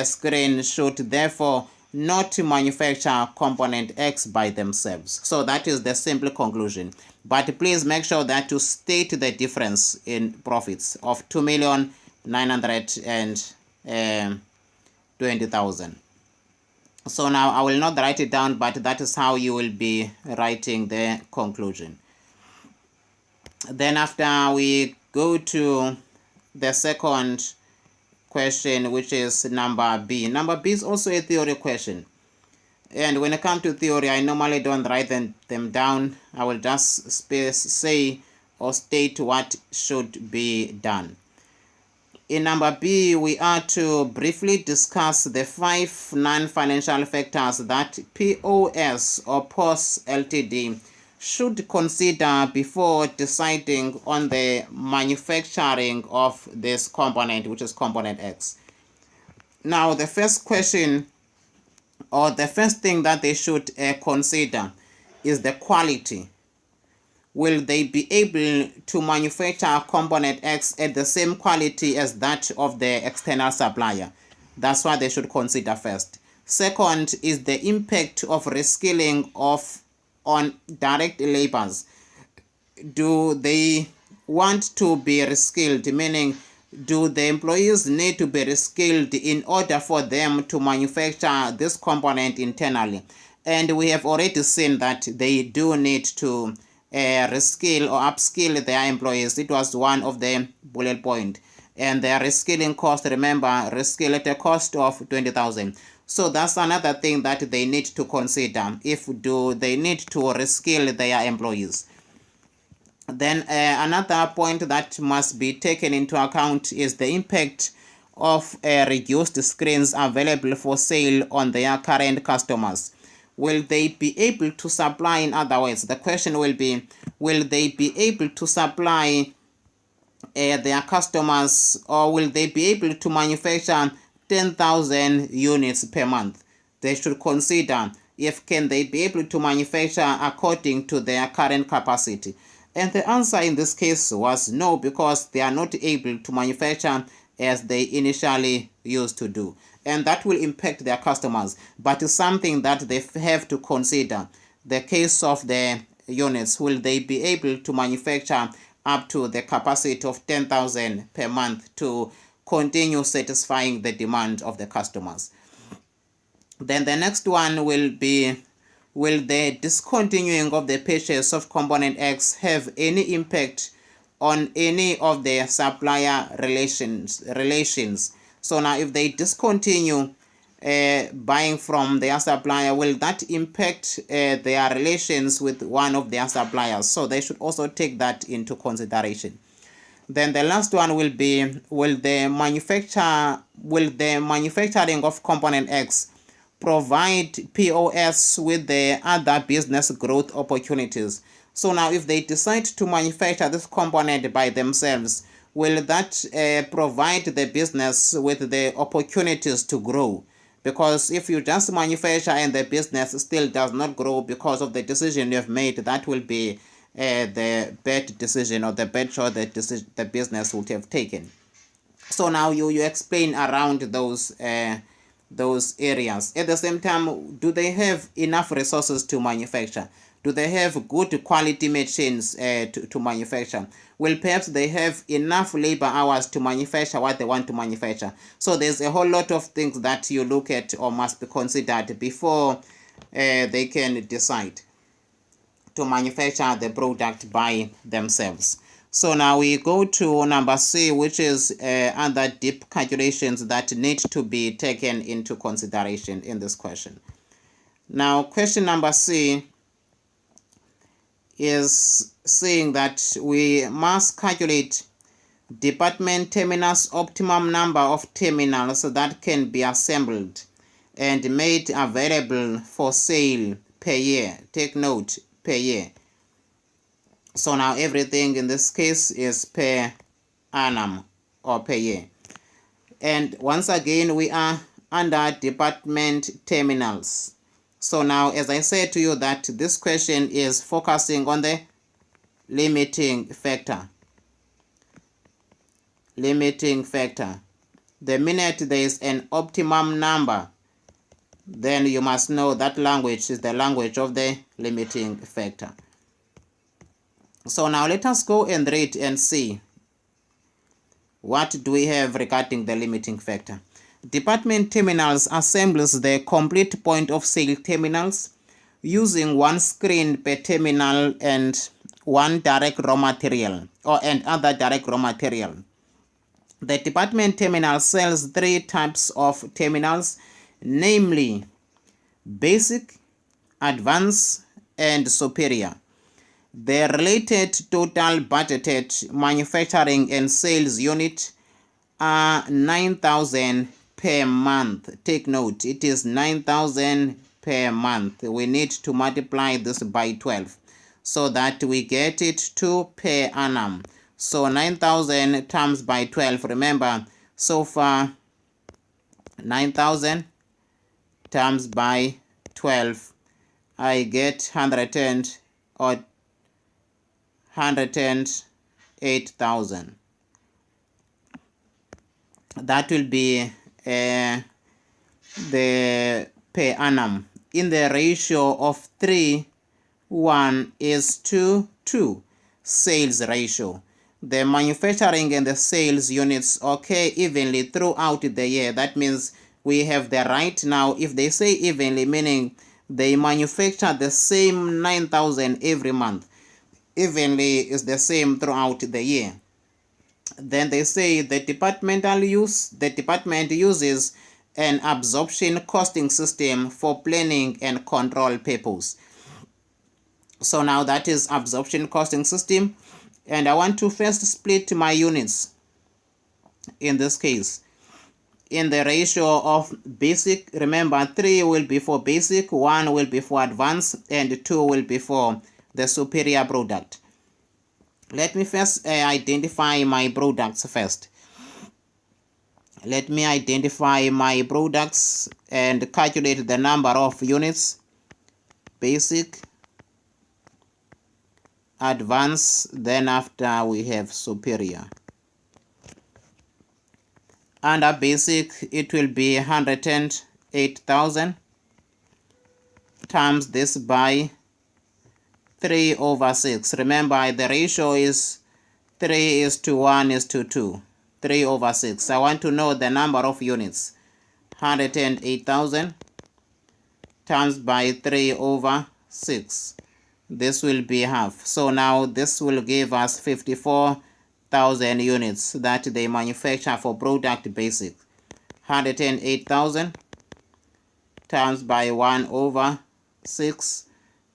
screen should therefore not manufacture component X by themselves. So that is the simple conclusion. But please make sure that you state the difference in profits of 2,920,000. So now I will not write it down, but that is how you will be writing the conclusion. Then after we go to the second question, which is number B. Number B is also a theory question. And when it comes to theory, I normally don't write them down. I will just say or state what should be done. In number B, we are to briefly discuss the 5 non-financial factors that POS or POS LTD should consider before deciding on the manufacturing of this component, which is component X. Now, the first question or the first thing that they should consider is the quality. Will they be able to manufacture component X at the same quality as that of the external supplier? That's what they should consider first. Second is the impact of reskilling on direct labors. Do they want to be reskilled, meaning do the employees need to be reskilled in order for them to manufacture this component internally? And we have already seen that they do need to reskill or upskill their employees. It was one of the bullet point. And their reskilling cost, remember, reskill at a cost of 20,000. So that's another thing that they need to consider. If do they need to reskill their employees? Then another point that must be taken into account is the impact of reduced screens available for sale on their current customers. Will they be able to supply, in other words, the question will be, will they be able to supply their customers, or will they be able to manufacture 10,000 units per month? They should consider if can they be able to manufacture according to their current capacity. And the answer in this case was no, because they are not able to manufacture as they initially used to do. And that will impact their customers. But it's something that they have to consider. The case of the units, will they be able to manufacture up to the capacity of 10,000 per month to continue satisfying the demand of the customers? Then the next one will be, will the discontinuing of the purchase of component X have any impact on any of the supplier relations? So now if they discontinue buying from their supplier, will that impact their relations with one of their suppliers? So they should also take that into consideration. Then the last one will be, will the manufacturing of component X provide POS with the other business growth opportunities? So now if they decide to manufacture this component by themselves, will that provide the business with the opportunities to grow? Because if you just manufacture and the business still does not grow because of the decision you have made, that will be the bad decision or the bad choice that the business would have taken. So now you explain around those areas. At the same time, do they have enough resources to manufacture? Do they have good quality machines to manufacture? Will perhaps they have enough labor hours to manufacture what they want to manufacture? So there's a whole lot of things that you look at or must be considered before they can decide to manufacture the product by themselves. So now we go to number C, which is other deep calculations that need to be taken into consideration in this question. Now, question number C is saying that we must calculate department terminals' optimum number of terminals that can be assembled and made available for sale per year. Take note, per year. So now everything in this case is per annum or per year. And once again, we are under department terminals. So now, as I said to you, that this question is focusing on the limiting factor. Limiting factor. The minute there is an optimum number, then you must know that language is the language of the limiting factor. So now let us go and read and see what do we have regarding the limiting factor. Department terminals assembles the complete point of sale terminals using one screen per terminal and one direct raw material and other direct raw material. The department terminal sells three types of terminals, namely basic, advanced, and superior. The related total budgeted manufacturing and sales unit are 9,000 per month. Take note, it is 9,000 per month. We need to multiply this by 12 so that we get it to per annum. So 9,000 times by 12. Remember, so far 9,000 times by 12, I get 108,000. That will be the per annum in the ratio of 3:1:2 sales ratio. The manufacturing and the sales units occur evenly throughout the year. That means we have the right now, if they say evenly, meaning they manufacture the same 9,000 every month. Evenly is the same throughout the year. Then they say the department uses an absorption costing system for planning and control purpose. So now that is absorption costing system. And I want to first split my units in this case in the ratio of basic. Remember, 3 will be for basic, 1 will be for advanced, and 2 will be for the superior product. Let me first identify my products first. Let me identify my products and calculate the number of units. Basic, advanced, then after we have superior. Under basic, it will be 108,000 times this by 3/6. Remember, the ratio is 3:1:2. 3/6. I want to know the number of units. 108,000 times by 3/6. This will be half. So now this will give us 54,000 units that they manufacture for product basic. 108,000 times by 1/6.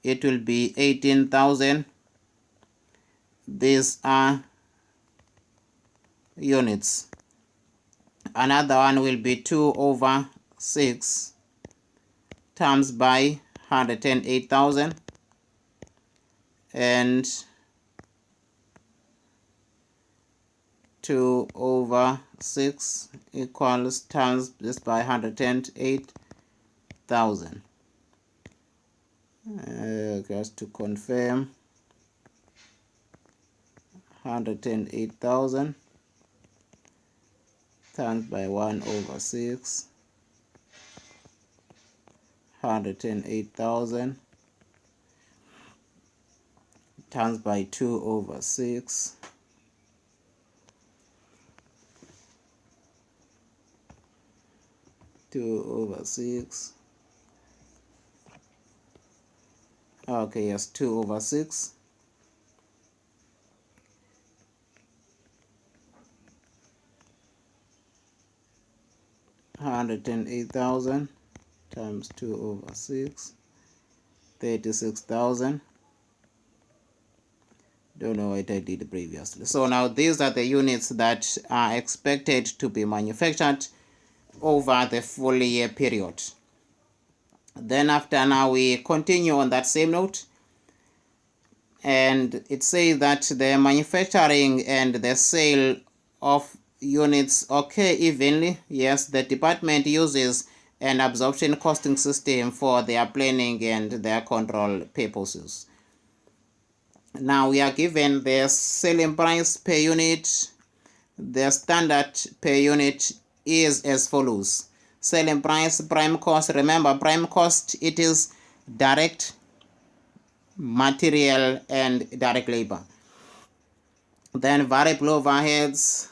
It will be 18,000. These are units. Another one will be 2/6 times by 108,000 and 2/6 equals times this by 108,000. Just to confirm, 108,000 times by 1/6, 108,000 times by 2/6, 2/6. Okay, yes, 2/6. 108,000 times 2/6, 36,000. Don't know what I did previously. So now these are the units that are expected to be manufactured over the full year period. Then after, now we continue on that same note, and it says that the manufacturing and the sale of units occur evenly. Yes, the department uses an absorption costing system for their planning and their control purposes. Now we are given the selling price per unit. The standard per unit is as follows. Selling price, prime cost. Remember, prime cost, it is direct material and direct labor. Then variable overheads,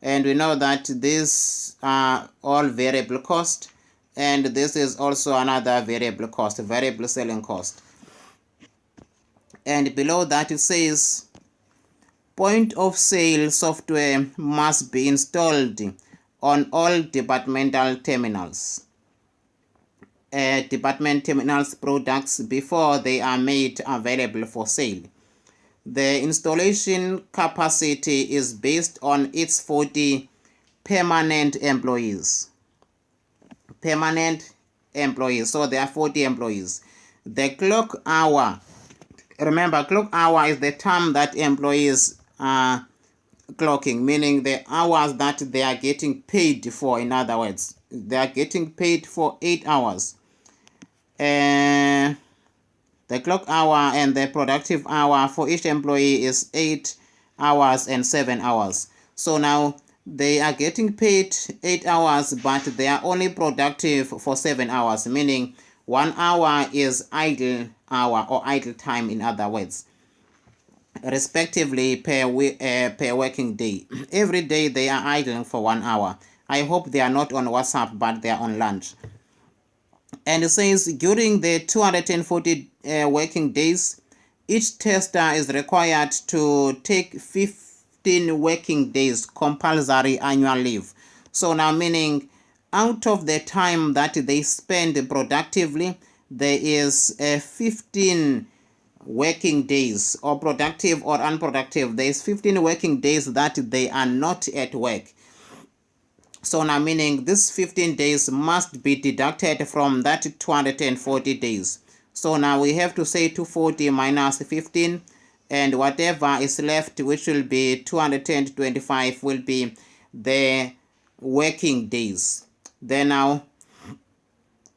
and we know that these are all variable cost, and this is also another variable cost, variable selling cost. And below that it says point of sale software must be installed on all departmental terminals. Department terminals products before they are made available for sale. The installation capacity is based on its 40 permanent employees. Permanent employees, so there are 40 employees. The clock hour, remember, clock hour is the time that employees are clocking, meaning the hours that they are getting paid for. In other words, they are getting paid for 8 hours. The clock hour and the productive hour for each employee is 8 hours and 7 hours. So now they are getting paid 8 hours, but they are only productive for 7 hours, meaning 1 hour is idle hour or idle time, in other words, respectively per working day. Every day they are idling for 1 hour. I hope they are not on WhatsApp, but they are on lunch. And it says during the 240 working days, each tester is required to take 15 working days compulsory annual leave. So now, meaning out of the time that they spend productively, there is 15 working days, or productive or unproductive. There is 15 working days that they are not at work. So now, meaning this 15 days must be deducted from that 240 days. So now we have to say 240 minus 15, and whatever is left, which will be 225, will be the working days. Then now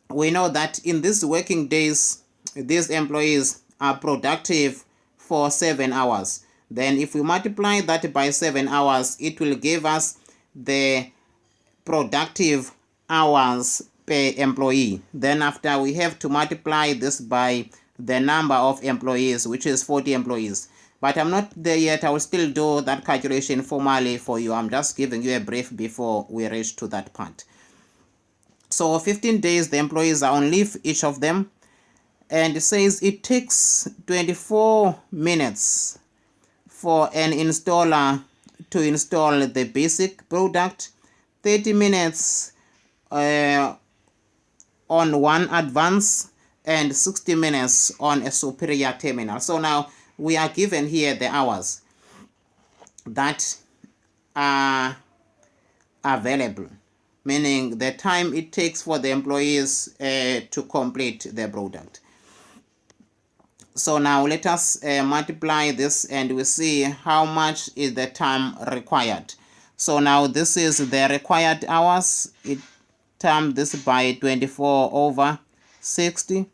we know that in these working days, these employees are productive for 7 hours. Then if we multiply that by 7 hours, it will give us the productive hours per employee. Then after, we have to multiply this by the number of employees, which is 40 employees. But I'm not there yet. I will still do that calculation formally for you. I'm just giving you a brief before we reach to that part. So 15 days the employees are on leave, each of them, and it says it takes 24 minutes for an installer to install the basic product, 30 minutes on one advance, and 60 minutes on a superior terminal. So now we are given here the hours that are available, meaning the time it takes for the employees to complete the product. So now let us multiply this, and we see how much is the time required. So now this is the required hours. It term this by 24 over 60.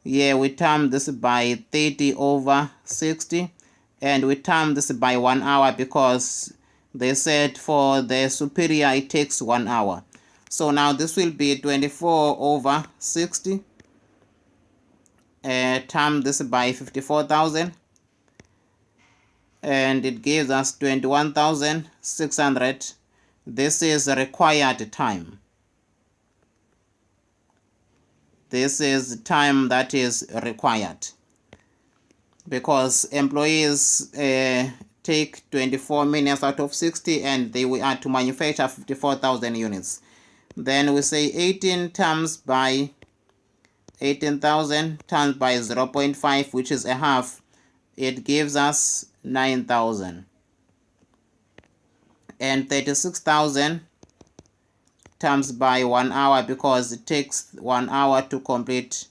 Here we term this by 30 over 60. And we term this by 1 hour, because they said for the superior it takes 1 hour. So now this will be 24 over 60. Term this by 54,000. And it gives us 21,600. This is required time. This is time that is required, because employees take 24 minutes out of 60, and they are to manufacture 54,000 units. Then we say 18 times by 18,000 times by 0.5, which is a half. It gives us 9,000. And 36,000 times by 1 hour, because it takes 1 hour to complete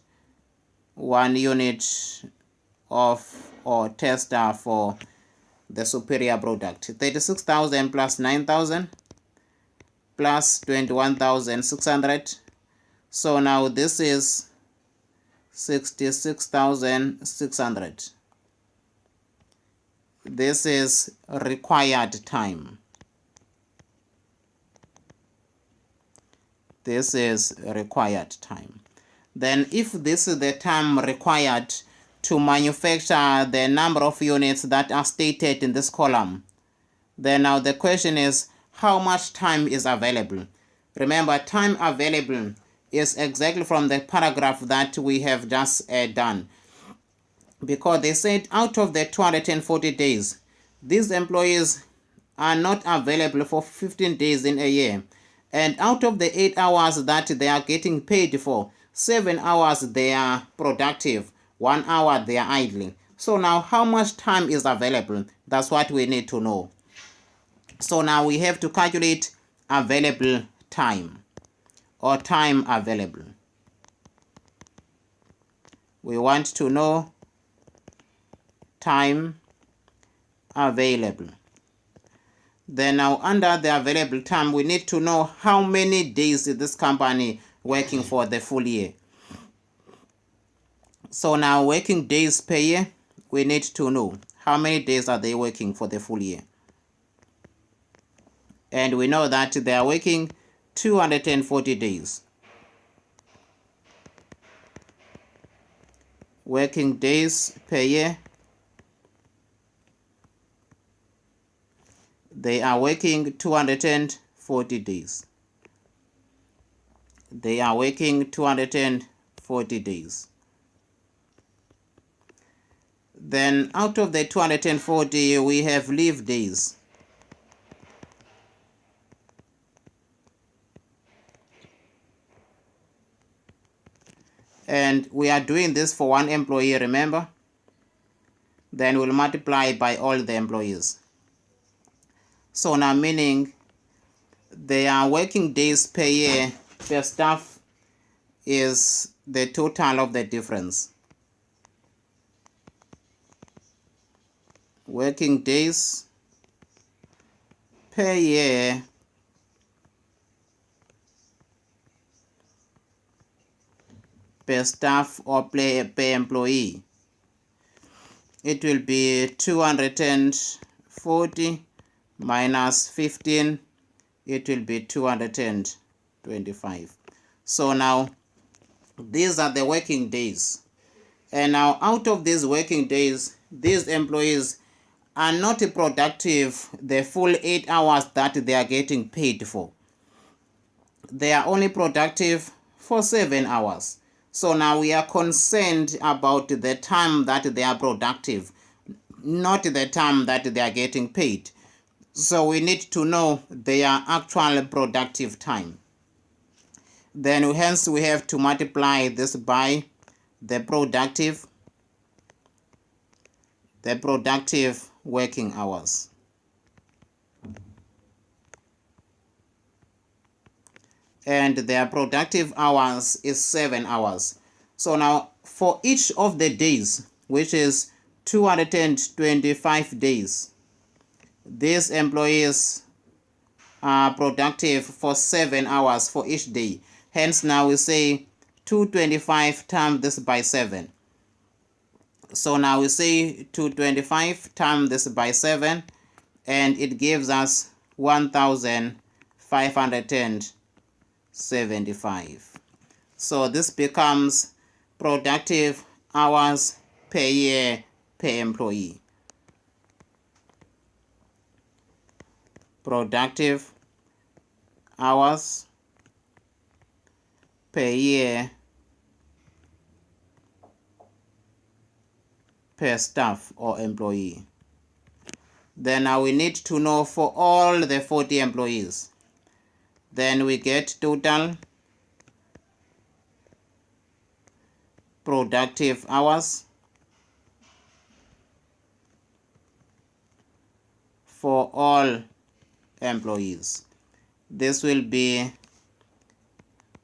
1 unit of or tester for the superior product. 36,000 plus 9,000 plus 21,600. So now this is 66,600. This is required time. This is required time. Then if this is the time required to manufacture the number of units that are stated in this column, then now the question is, how much time is available? Remember, time available is exactly from the paragraph that we have just done. Because they said out of the 240 days, these employees are not available for 15 days in a year. And out of the 8 hours that they are getting paid for, 7 hours they are productive, 1 hour they are idling. So now how much time is available? That's what we need to know. So now we have to calculate available time or time available. We want to know time available. Then now under the available time, we need to know how many days is this company working for the full year. So now working days per year, we need to know how many days are they working for the full year. And we know that they are working 240 days. Working days per year, they are working 240 days. They are working 240 days. Then out of the 240, we have leave days. And we are doing this for one employee, remember? Then we'll multiply by all the employees. So now meaning their working days per year per staff is the total of the difference. Working days per year per staff or per employee. It will be 240 minus 15, it will be 225. So now these are the working days. And now out of these working days, these employees are not productive the full 8 hours that they are getting paid for. They are only productive for 7 hours. So now we are concerned about the time that they are productive, not the time that they are getting paid. So we need to know their actual productive time. Then hence we have to multiply this by the productive working hours. And their productive hours is 7 hours. So now for each of the days, which is 225 days, these employees are productive for 7 hours for each day. Hence now we say 225 times this by 7. So now we say 225 times this by 7, and it gives us 1,575. So this becomes productive hours per year per employee. Productive hours per year per staff or employee. Then now we need to know for all the 40 employees. Then we get total productive hours for all employees. This will be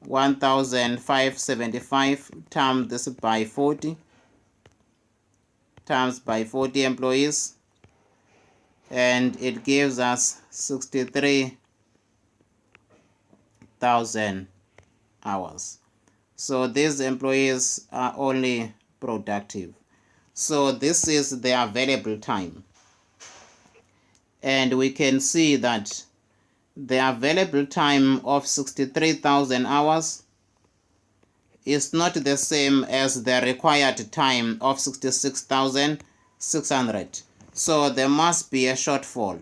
1,575 times this by 40 times by 40 employees, and it gives us 63,000 hours. So these employees are only productive. So this is their available time. And we can see that the available time of 63,000 hours is not the same as the required time of 66,600. So there must be a shortfall.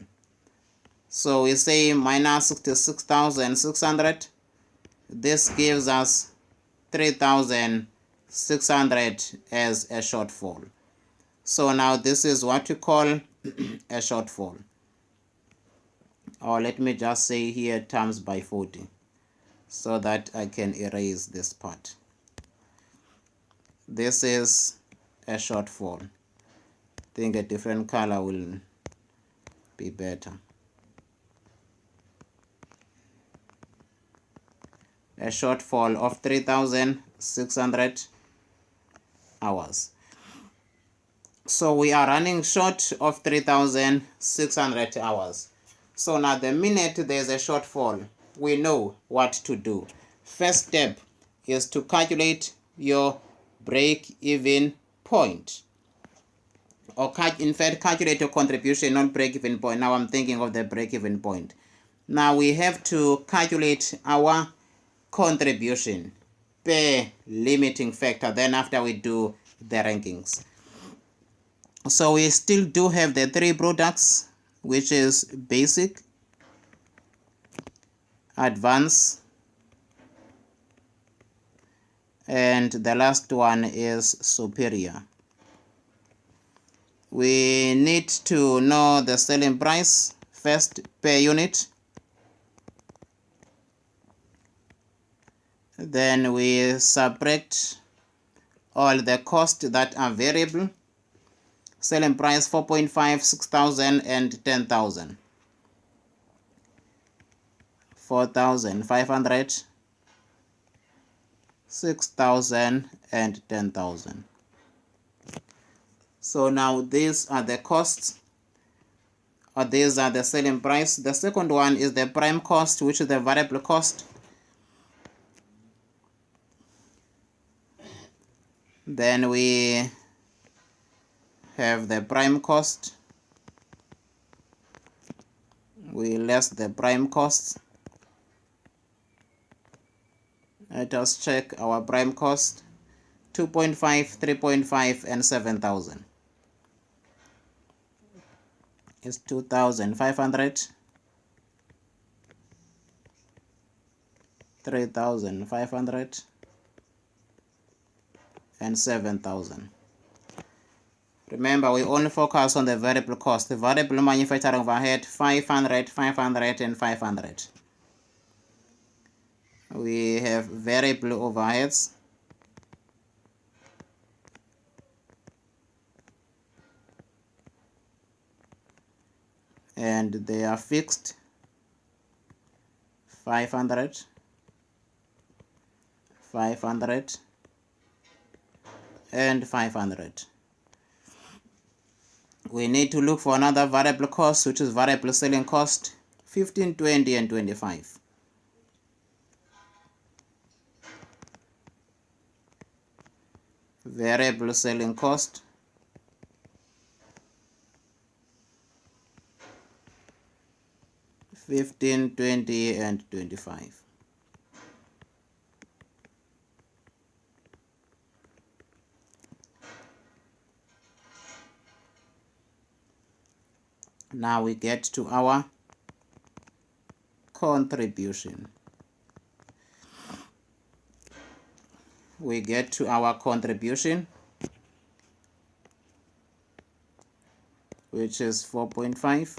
So we say minus 66,600. This gives us 3,600 as a shortfall. So now this is what we call a shortfall. Or let me just say here times by 40 so that I can erase this part. This is a shortfall. I think a different color will be better. A shortfall of 3,600 hours. So we are running short of 3,600 hours. So now the minute there's a shortfall, we know what to do. First step is to calculate your break-even point. Or in fact, calculate your contribution, not break-even point. Now I'm thinking of the break-even point. Now we have to calculate our contribution per limiting factor. Then after we do the rankings. So we still do have the three products, which is basic, advanced, and the last one is superior. We need to know the selling price first per unit. Then we subtract all the costs that are variable. Selling price 4.5, 6,000 and 10,000. 4,500, 6,000 and 10,000. So now these are the costs, or these are the selling price. The second one is the prime cost, which is the variable cost. Then we have the prime cost. We less the prime costs. Let us check our prime cost. 2.5, 3.5 and 7,000. It's 2,500, 3,500 and 7,000. Remember, we only focus on the variable cost. The variable manufacturing overhead 500, 500 and 500. We have variable overheads. And they are fixed 500, 500 and 500. We need to look for another variable cost, which is variable selling cost 15, 20 and 25. Variable selling cost 15, 20 and 25. Now we get to our contribution. We get to our contribution, which is 4.5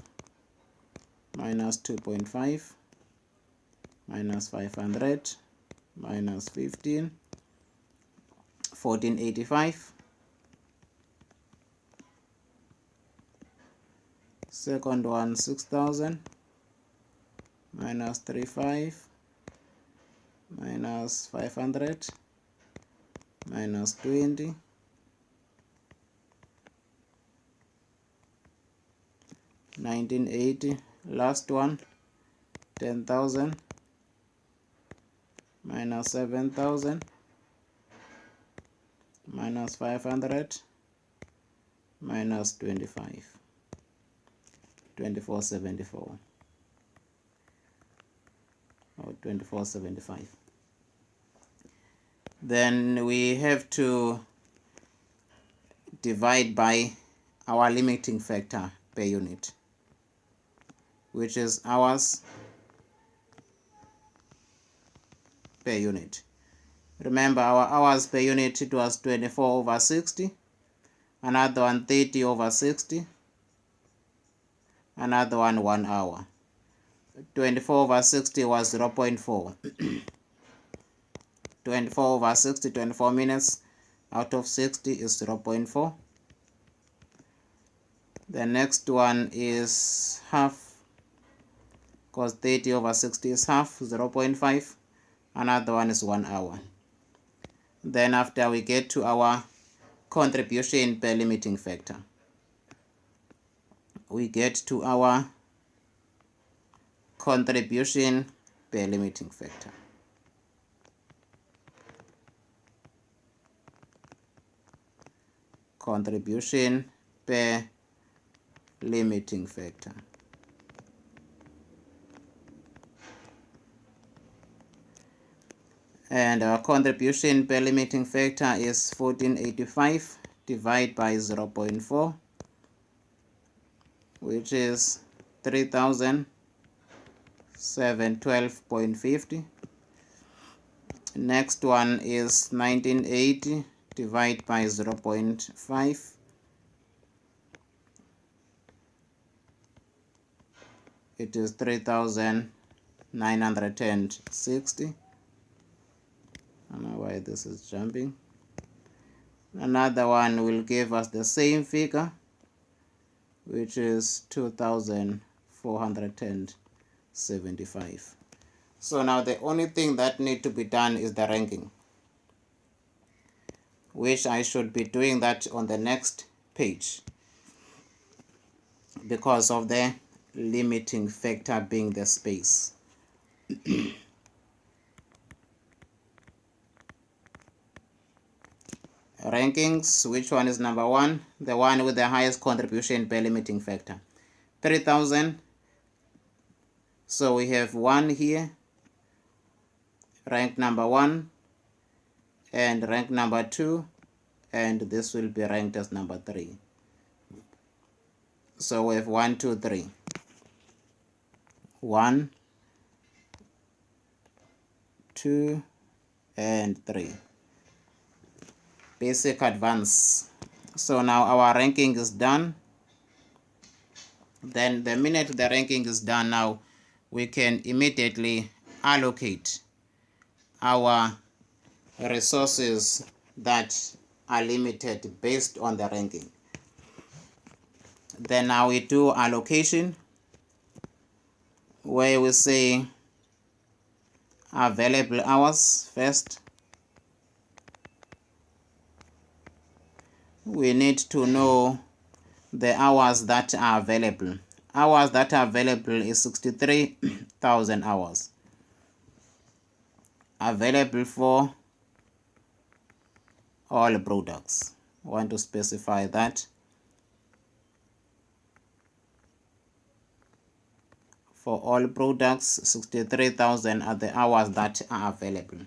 minus 2.5 minus 500 minus 15, 1485. Second one 6,000 minus 35 minus 500 minus 20 1980. Last one, 10,000 minus 7,000 minus 500 minus 25, 2474 or 2475. Then we have to divide by our limiting factor per unit, which is hours per unit. Remember, our hours per unit, it was 24 over 60, another one 30 over 60, another one 1 hour. 24 over 60 was 0.4. 24 over 60, 24 minutes out of 60 is 0.4. The next one is half, because 30 over 60 is half, 0.5. Another one is 1 hour. Then after we get to our contribution per limiting factor, we get to our contribution per limiting factor. Contribution per limiting factor. And our contribution per limiting factor is 1485 divided by 0.4, which is 3,712.50. Next one is 1980 divided by 0.5. It is 3,960. I don't know why this is jumping. Another one will give us the same figure, which is 2,475. So now the only thing that need to be done is the ranking, which I should be doing that on the next page because of the limiting factor being the space. Rankings, which one is number one? The one with the highest contribution per limiting factor, 3,000. So we have 1 here, rank number 1, and rank number 2, and this will be ranked as number 3. So we have 1, 2, 3. 1, 2, and 3. Basic, advanced. So now our ranking is done. Then the minute the ranking is done, now we can immediately allocate our resources that are limited based on the ranking. Then now we do allocation, where we say available hours first. We need to know the hours that are available. Hours that are available is 63,000 hours. Available for all products. I want to specify that. For all products, 63,000 are the hours that are available.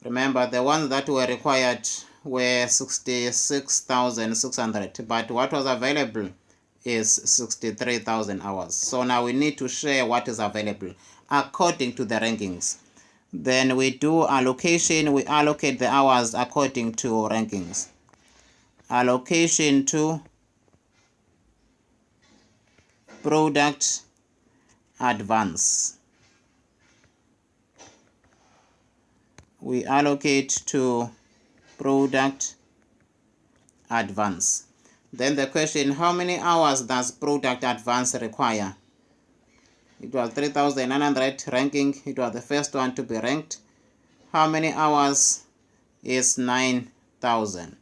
Remember, the ones that were required were 66,600, but what was available is 63,000 hours. So now we need to share what is available according to the rankings. Then we do allocation. We allocate the hours according to rankings. Allocation to product advance. We allocate to product advance. Then the question, how many hours does product advance require? It was 3,900 ranking. It was the first one to be ranked. How many hours is 9,000?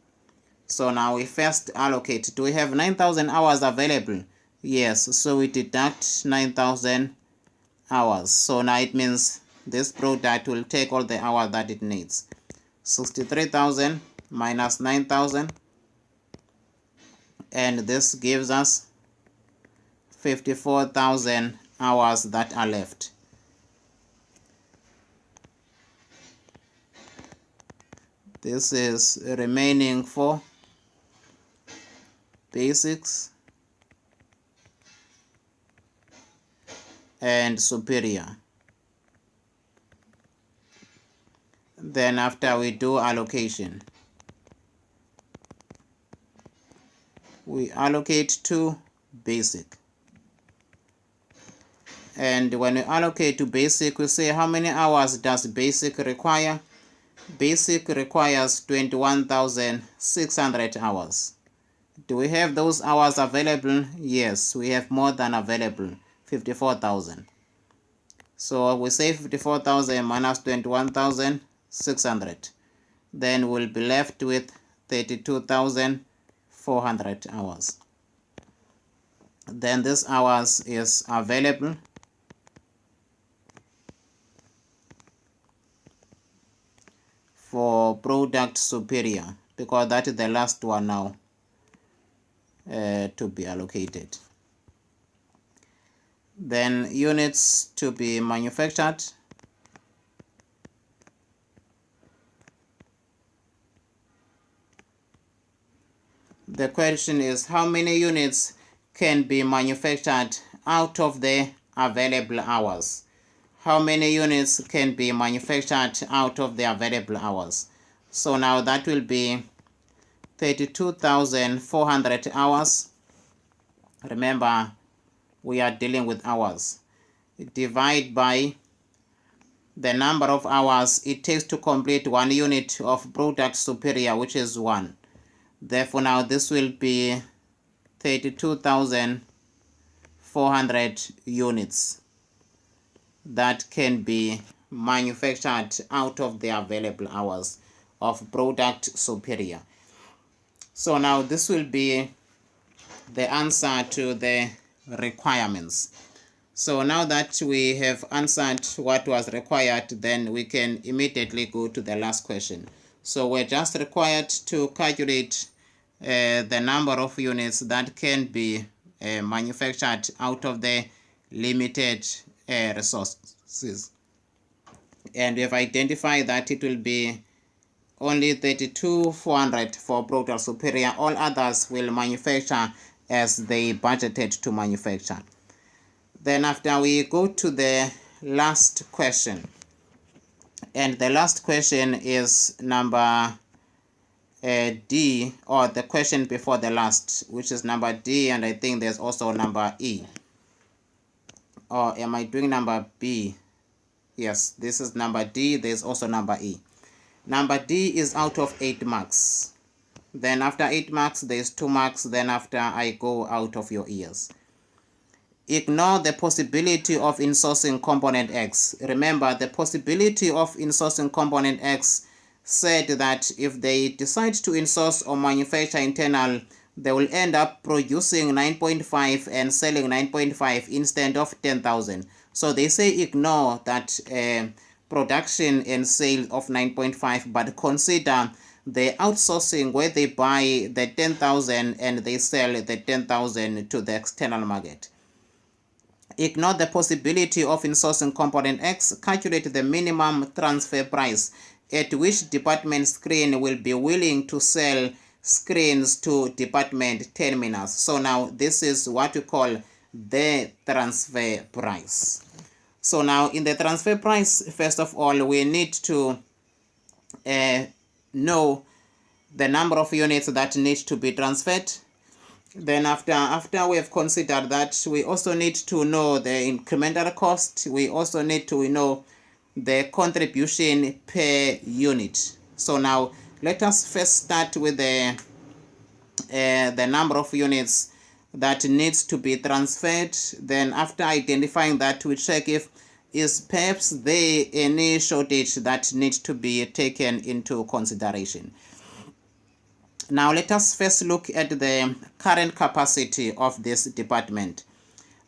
So now we first allocate. Do we have 9,000 hours available? Yes, so we deduct 9,000 hours. So now it means this product will take all the hours that it needs. 63,000 minus 9,000, and this gives us 54,000 hours that are left. This is remaining for basics and superior. Then after we do allocation, we allocate to basic. And when we allocate to basic, we say how many hours does basic require? Basic requires 21,600 hours. Do we have those hours available? Yes, we have more than available, 54,000. So we say 54,000 minus 21,600. Then we'll be left with 32,400 hours. Then this hours is available for product superior, because that is the last one now to be allocated. Then units to be manufactured. The question is how many units can be manufactured out of the available hours. How many units can be manufactured out of the available hours? So now that will be 32,400 hours. Remember, we are dealing with hours. Divide by the number of hours it takes to complete 1 unit of product superior, which is 1. Therefore, now this will be 32,400 units that can be manufactured out of the available hours of product superior. So now this will be the answer to the requirements. So now that we have answered what was required, then we can immediately go to the last question. So we're just required to calculate the number of units that can be manufactured out of the limited resources. And we have identified that it will be only 32,400 for product superior. All others will manufacture as they budgeted to manufacture. Then after we go to the last question, and the last question is number D, or the question before the last, which is number D, and I think there's also number E. Or am I doing number B? Yes, this is number D, there's also number E. Number D is out of 8 marks. Then after 8 marks, there's 2 marks. Then after I go out of your ears. Ignore the possibility of insourcing component X. Remember, the possibility of insourcing component X said that if they decide to insource or manufacture internal, they will end up producing 9.5 and selling 9.5 instead of 10,000. So they say ignore that production and sale of 9.5, but consider the outsourcing where they buy the 10,000 and they sell the 10,000 to the external market. Ignore the possibility of insourcing component X. Calculate the minimum transfer price at which department screen will be willing to sell screens to department terminals. So now this is what we call the transfer price. So now in the transfer price, first of all, we need to know the number of units that need to be transferred. Then after we have considered that, we also need to know the incremental cost. We also need to know the contribution per unit. So now let us first start with the number of units that needs to be transferred. Then after identifying that, we check if is perhaps there any shortage that needs to be taken into consideration. Now let us first look at the current capacity of this department.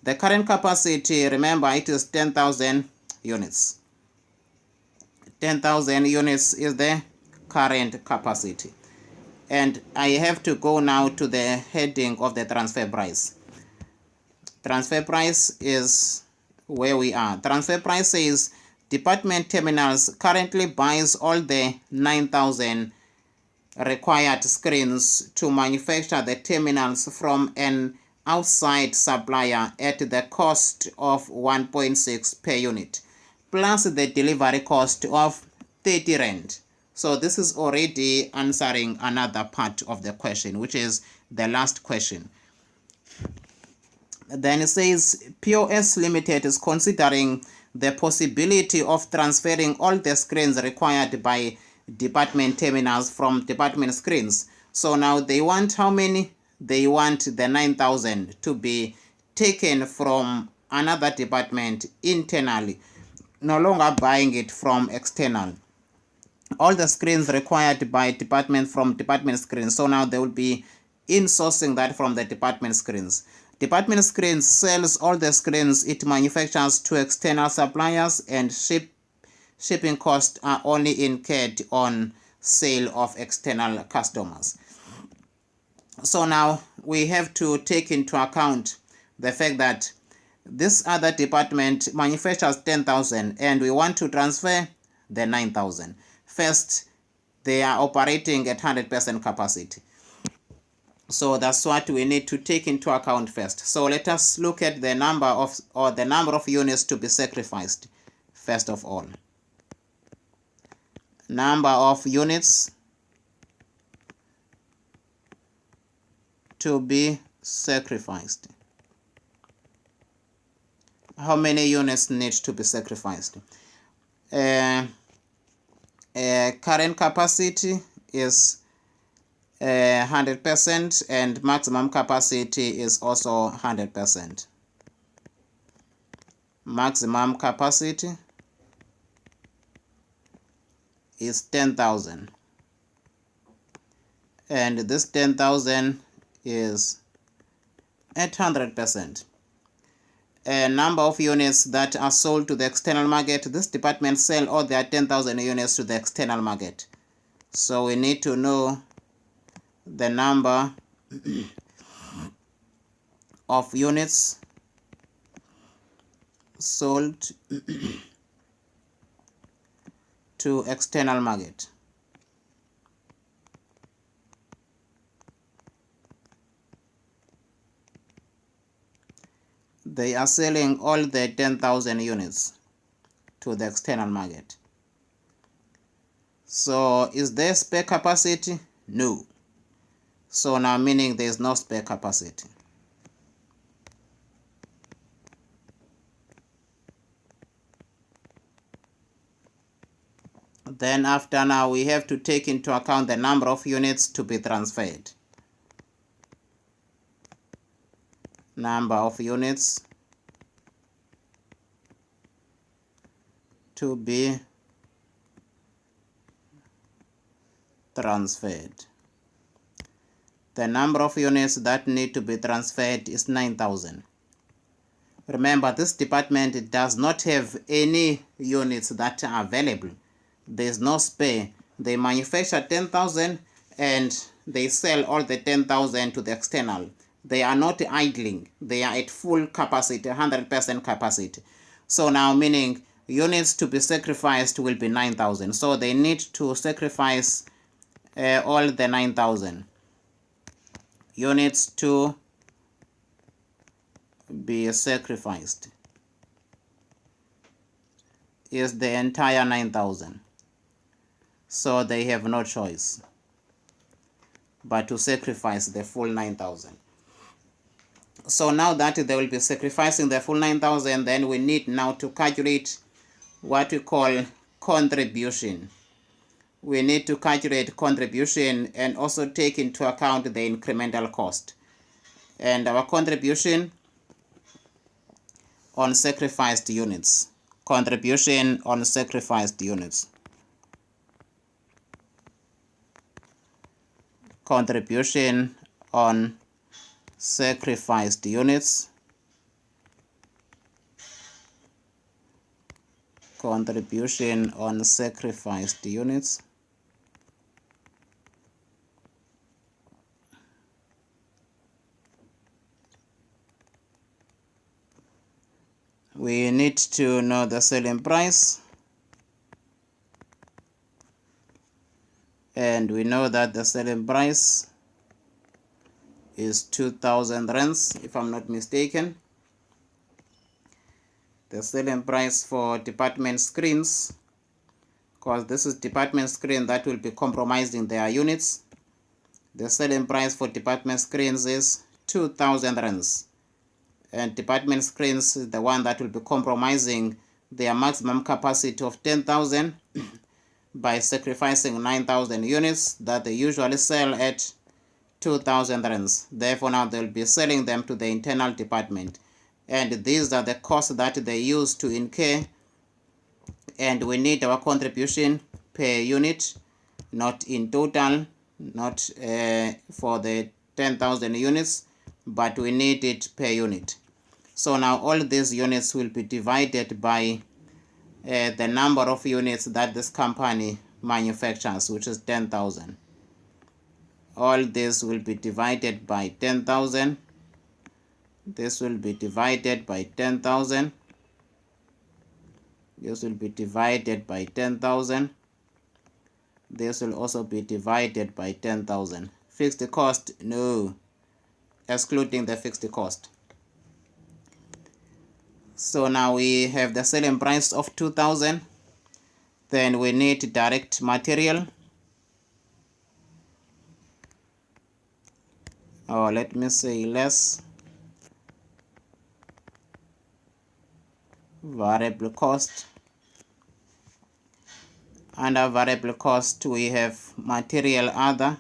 The current capacity, remember, it is 10,000 units. 10,000 units is the current capacity. And I have to go now to the heading of the transfer price. Transfer price is where we are. Transfer price says department terminals currently buys all the 9,000 required screens to manufacture the terminals from an outside supplier at the cost of 1.6 per unit, plus the delivery cost of 30 rand. So this is already answering another part of the question, which is the last question. Then it says POS Limited is considering the possibility of transferring all the screens required by department terminals from department screens. So now they want how many? They want the 9,000 to be taken from another department internally, no longer buying it from external. All the screens required by department from department screens. So now they will be insourcing that from the department screens. Department screens sells all the screens it manufactures to external suppliers, and shipping costs are only incurred on sale of external customers. So now we have to take into account the fact that this other department manufactures 10,000 and we want to transfer the 9,000. First, they are operating at 100% capacity. So that's what we need to take into account first. So let us look at the number of units to be sacrificed first of all. Number of units to be sacrificed. How many units need to be sacrificed? Current capacity is 100% and maximum capacity is also 100%. Maximum capacity is 10,000 and this 10,000 is at 100%. A number of units that are sold to the external market. This department sell all their 10,000 units to the external market. So we need to know the number of units sold to external market. They are selling all the 10,000 units to the external market. So is there spare capacity? No. So now meaning there is no spare capacity. Then after now we have to take into account the number of units to be transferred. Number of units to be transferred. The number of units that need to be transferred is 9,000. Remember, this department does not have any units that are available. There is no spare. They manufacture 10,000 and they sell all the 10,000 to the external. They are not idling. They are at full capacity, 100% capacity. So now meaning units to be sacrificed will be 9,000. So they need to sacrifice all the 9,000 units to be sacrificed is the entire 9,000. So they have no choice but to sacrifice the full 9,000. So now that they will be sacrificing the full 9,000, then we need now to calculate what we call contribution. We need to calculate contribution and also take into account the incremental cost. And our contribution on sacrificed units. Contribution on sacrificed units. contribution on sacrificed units, contribution on sacrificed units, we need to know the selling price, and we know that the selling price is 2000 rands, if I'm not mistaken. The selling price for department screens, because this is department screen that will be compromising their units, the selling price for department screens is 2000 rands, and department screens is the one that will be compromising their maximum capacity of 10,000 by sacrificing 9,000 units that they usually sell at 2,000 rands. Therefore now they'll be selling them to the internal department, and these are the costs that they use to incur, and we need our contribution per unit, not in total, not for the 10,000 units, but we need it per unit. So now all these units will be divided by the number of units that this company manufactures, which is 10,000. All this will be divided by 10,000. This will be divided by 10,000. This will be divided by 10,000. This will also be divided by 10,000. Fixed cost, no, excluding the fixed cost. So now we have the selling price of 2,000. Then we need direct material. Or let me say less variable cost. Under variable cost we have material other,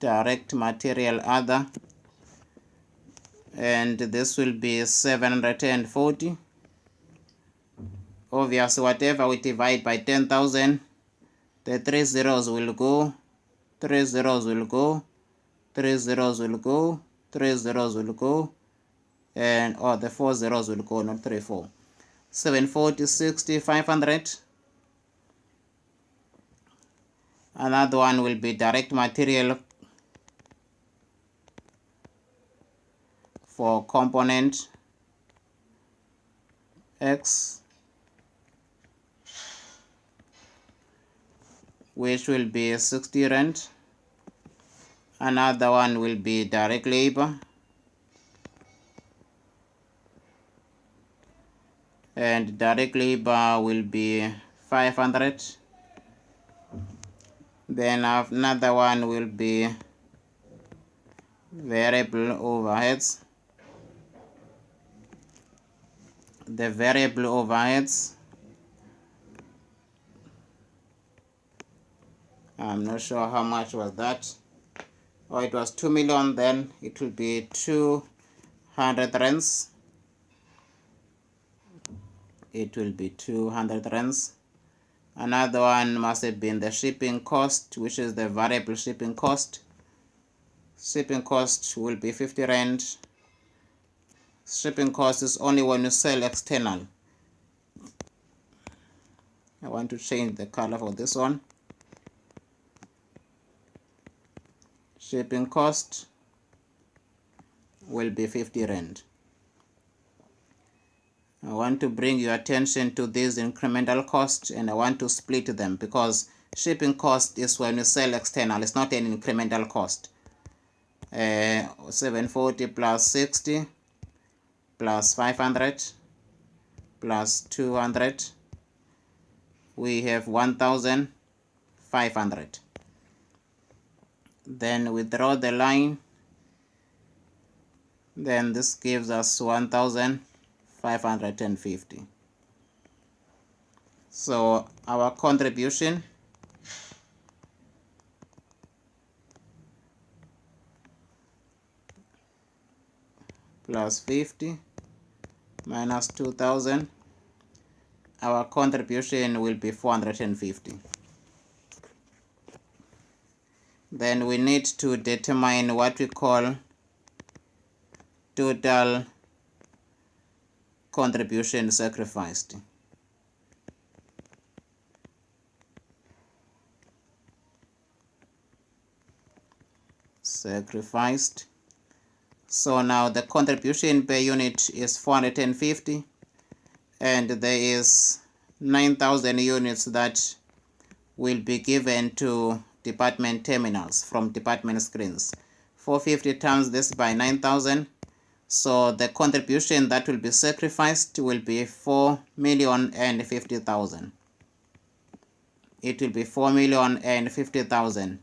direct material other, and this will be 740. Obviously whatever we divide by 10,000, the 3 zeros will go, 3 zeros will go, 3 zeros will go, 3 zeros will go, and the 4 zeros will go, not 3, 4. 740, 60, 500. Another one will be direct material for component X, which will be 60 rand. Another one will be direct labor, and direct labor will be 500. Then another one will be variable overheads. The variable overheads, I'm not sure how much was that. Oh, it was 2 million, then it will be 200 rands. It will be 200 rands. Another one must have been the shipping cost, which is the variable shipping cost. Shipping cost will be 50 rand. Shipping cost is only when you sell external. I want to change the color for this one. Shipping cost will be 50 rand. I want to bring your attention to these incremental costs, and I want to split them because shipping cost is when you sell external. It's not an incremental cost. 740 plus 60 plus 500 plus 200, we have 1,500. Then we draw the line, then this gives us 1,550. So our contribution plus 50 minus 2,000 our contribution will be 450. Then we need to determine what we call total contribution sacrificed. So now the contribution per unit is 450, and there is 9,000 units that will be given to department terminals from department screens. 450 times this by 9,000. So the contribution that will be sacrificed will be 4,050,000. It will be 4,050,000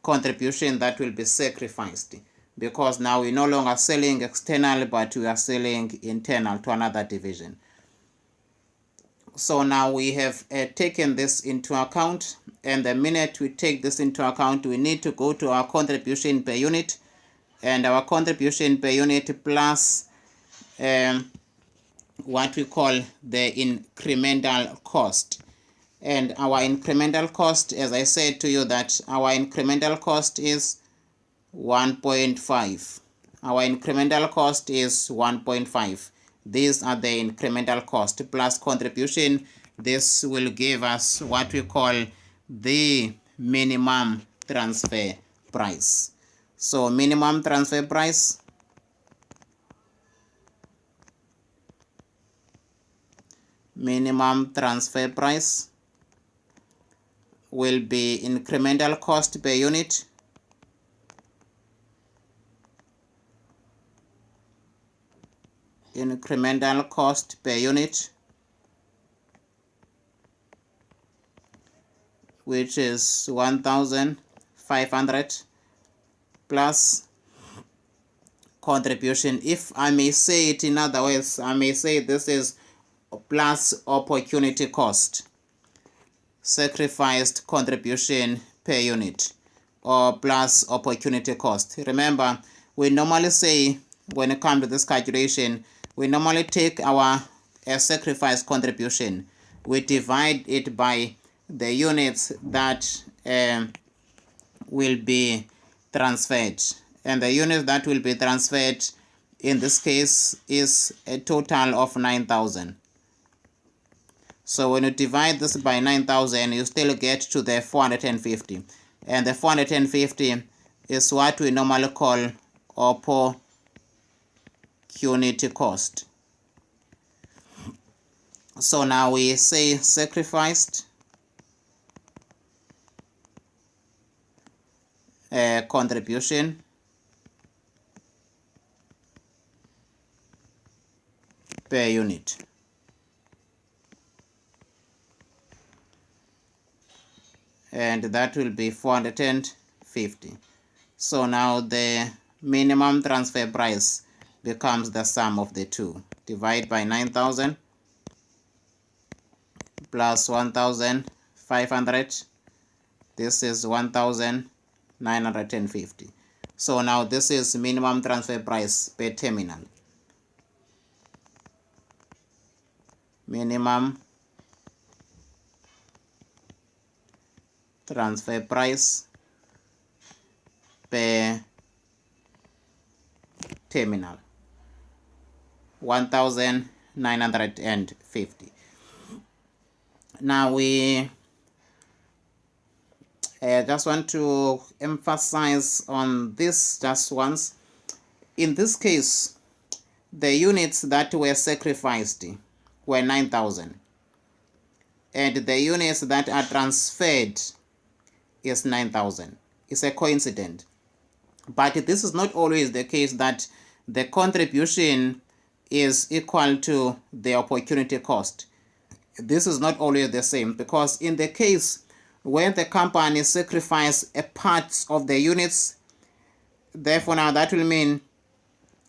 contribution that will be sacrificed, because now we're no longer selling external, but we are selling internal to another division. So now we have taken this into account, and the minute we take this into account, we need to go to our contribution per unit, and our contribution per unit plus what we call the incremental cost. And our incremental cost, as I said to you, that our incremental cost is 1.5. Our incremental cost is 1.5. These are the incremental cost plus contribution. This will give us what we call the minimum transfer price. So minimum transfer price will be incremental cost per unit which is 1,500 plus contribution. If I may say it in other words, I may say this is plus opportunity cost, sacrificed contribution per unit, or plus opportunity cost. Remember, we normally say, when it comes to this calculation, we normally take our sacrifice contribution, we divide it by the units that will be transferred, and the units that will be transferred in this case is a total of 9,000. So when you divide this by 9,000, you still get to the 450, and the 450 is what we normally call opportunity cost. So now we say sacrificed contribution per unit. And that will be 450. So now the minimum transfer price becomes the sum of the two. Divide by 9,000 plus 1,500. This is 1,950. So now this is minimum transfer price per terminal. Minimum transfer price per terminal, 1,950. Now we just want to emphasize on this just once. In this case, the units that were sacrificed were 9,000, and the units that are transferred is 9,000. It's a coincidence. But this is not always the case that the contribution is equal to the opportunity cost. This is not always the same, because in the case where the company sacrifices a part of the units, therefore now that will mean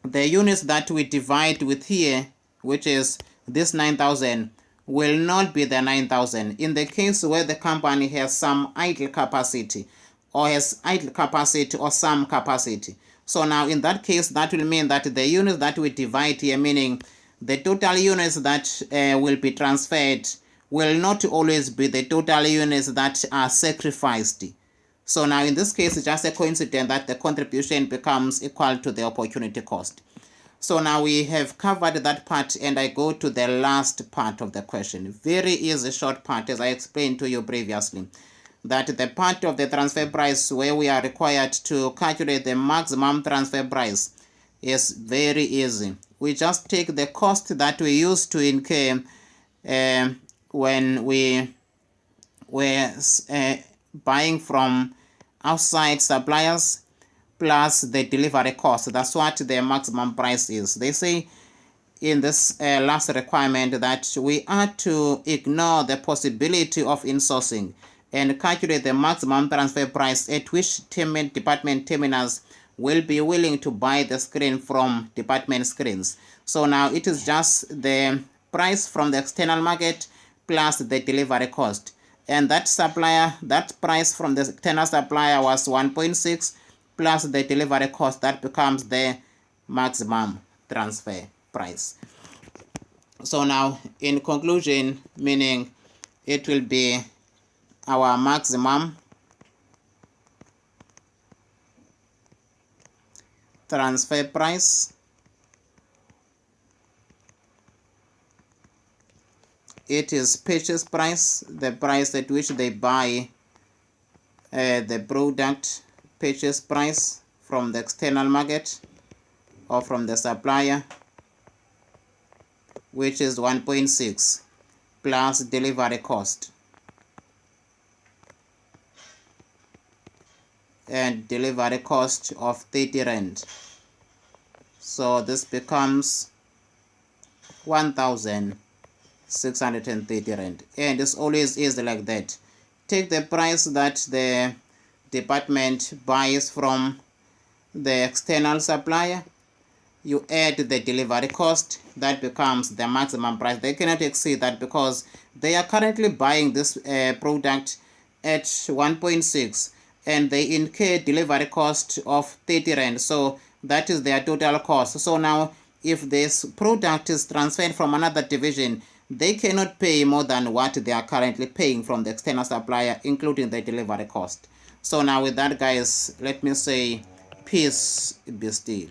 the units that we divide with here, which is this 9,000, will not be the 9,000. In the case where the company has some idle capacity, or has idle capacity or some capacity. So now in that case, that will mean that the units that we divide here, meaning the total units that will be transferred will not always be the total units that are sacrificed. So now in this case, it's just a coincidence that the contribution becomes equal to the opportunity cost. So now we have covered that part, and I go to the last part of the question. Very easy short part, as I explained to you previously, that the part of the transfer price where we are required to calculate the maximum transfer price is very easy. We just take the cost that we used to incur when we were buying from outside suppliers plus the delivery cost. That's what the maximum price is. They say in this last requirement that we are to ignore the possibility of insourcing and calculate the maximum transfer price at which department terminals will be willing to buy the screen from department screens. So now it is just the price from the external market plus the delivery cost. And that price from the external supplier was 1.6 plus the delivery cost. That becomes the maximum transfer price. So now in conclusion, meaning it will be our maximum transfer price it is purchase price, the price at which they buy the product, purchase price from the external market or from the supplier, which is 1.6 plus delivery cost, and delivery cost of 30 rand. So this becomes 1,630 rand, and it's always is like that. Take the price that the department buys from the external supplier, you add the delivery cost, that becomes the maximum price. They cannot exceed that because they are currently buying this product at 1.6 and they incur delivery cost of 30 rand. So that is their total cost. So now if this product is transferred from another division, they cannot pay more than what they are currently paying from the external supplier, including the delivery cost. So now with that, guys, let me say peace be still.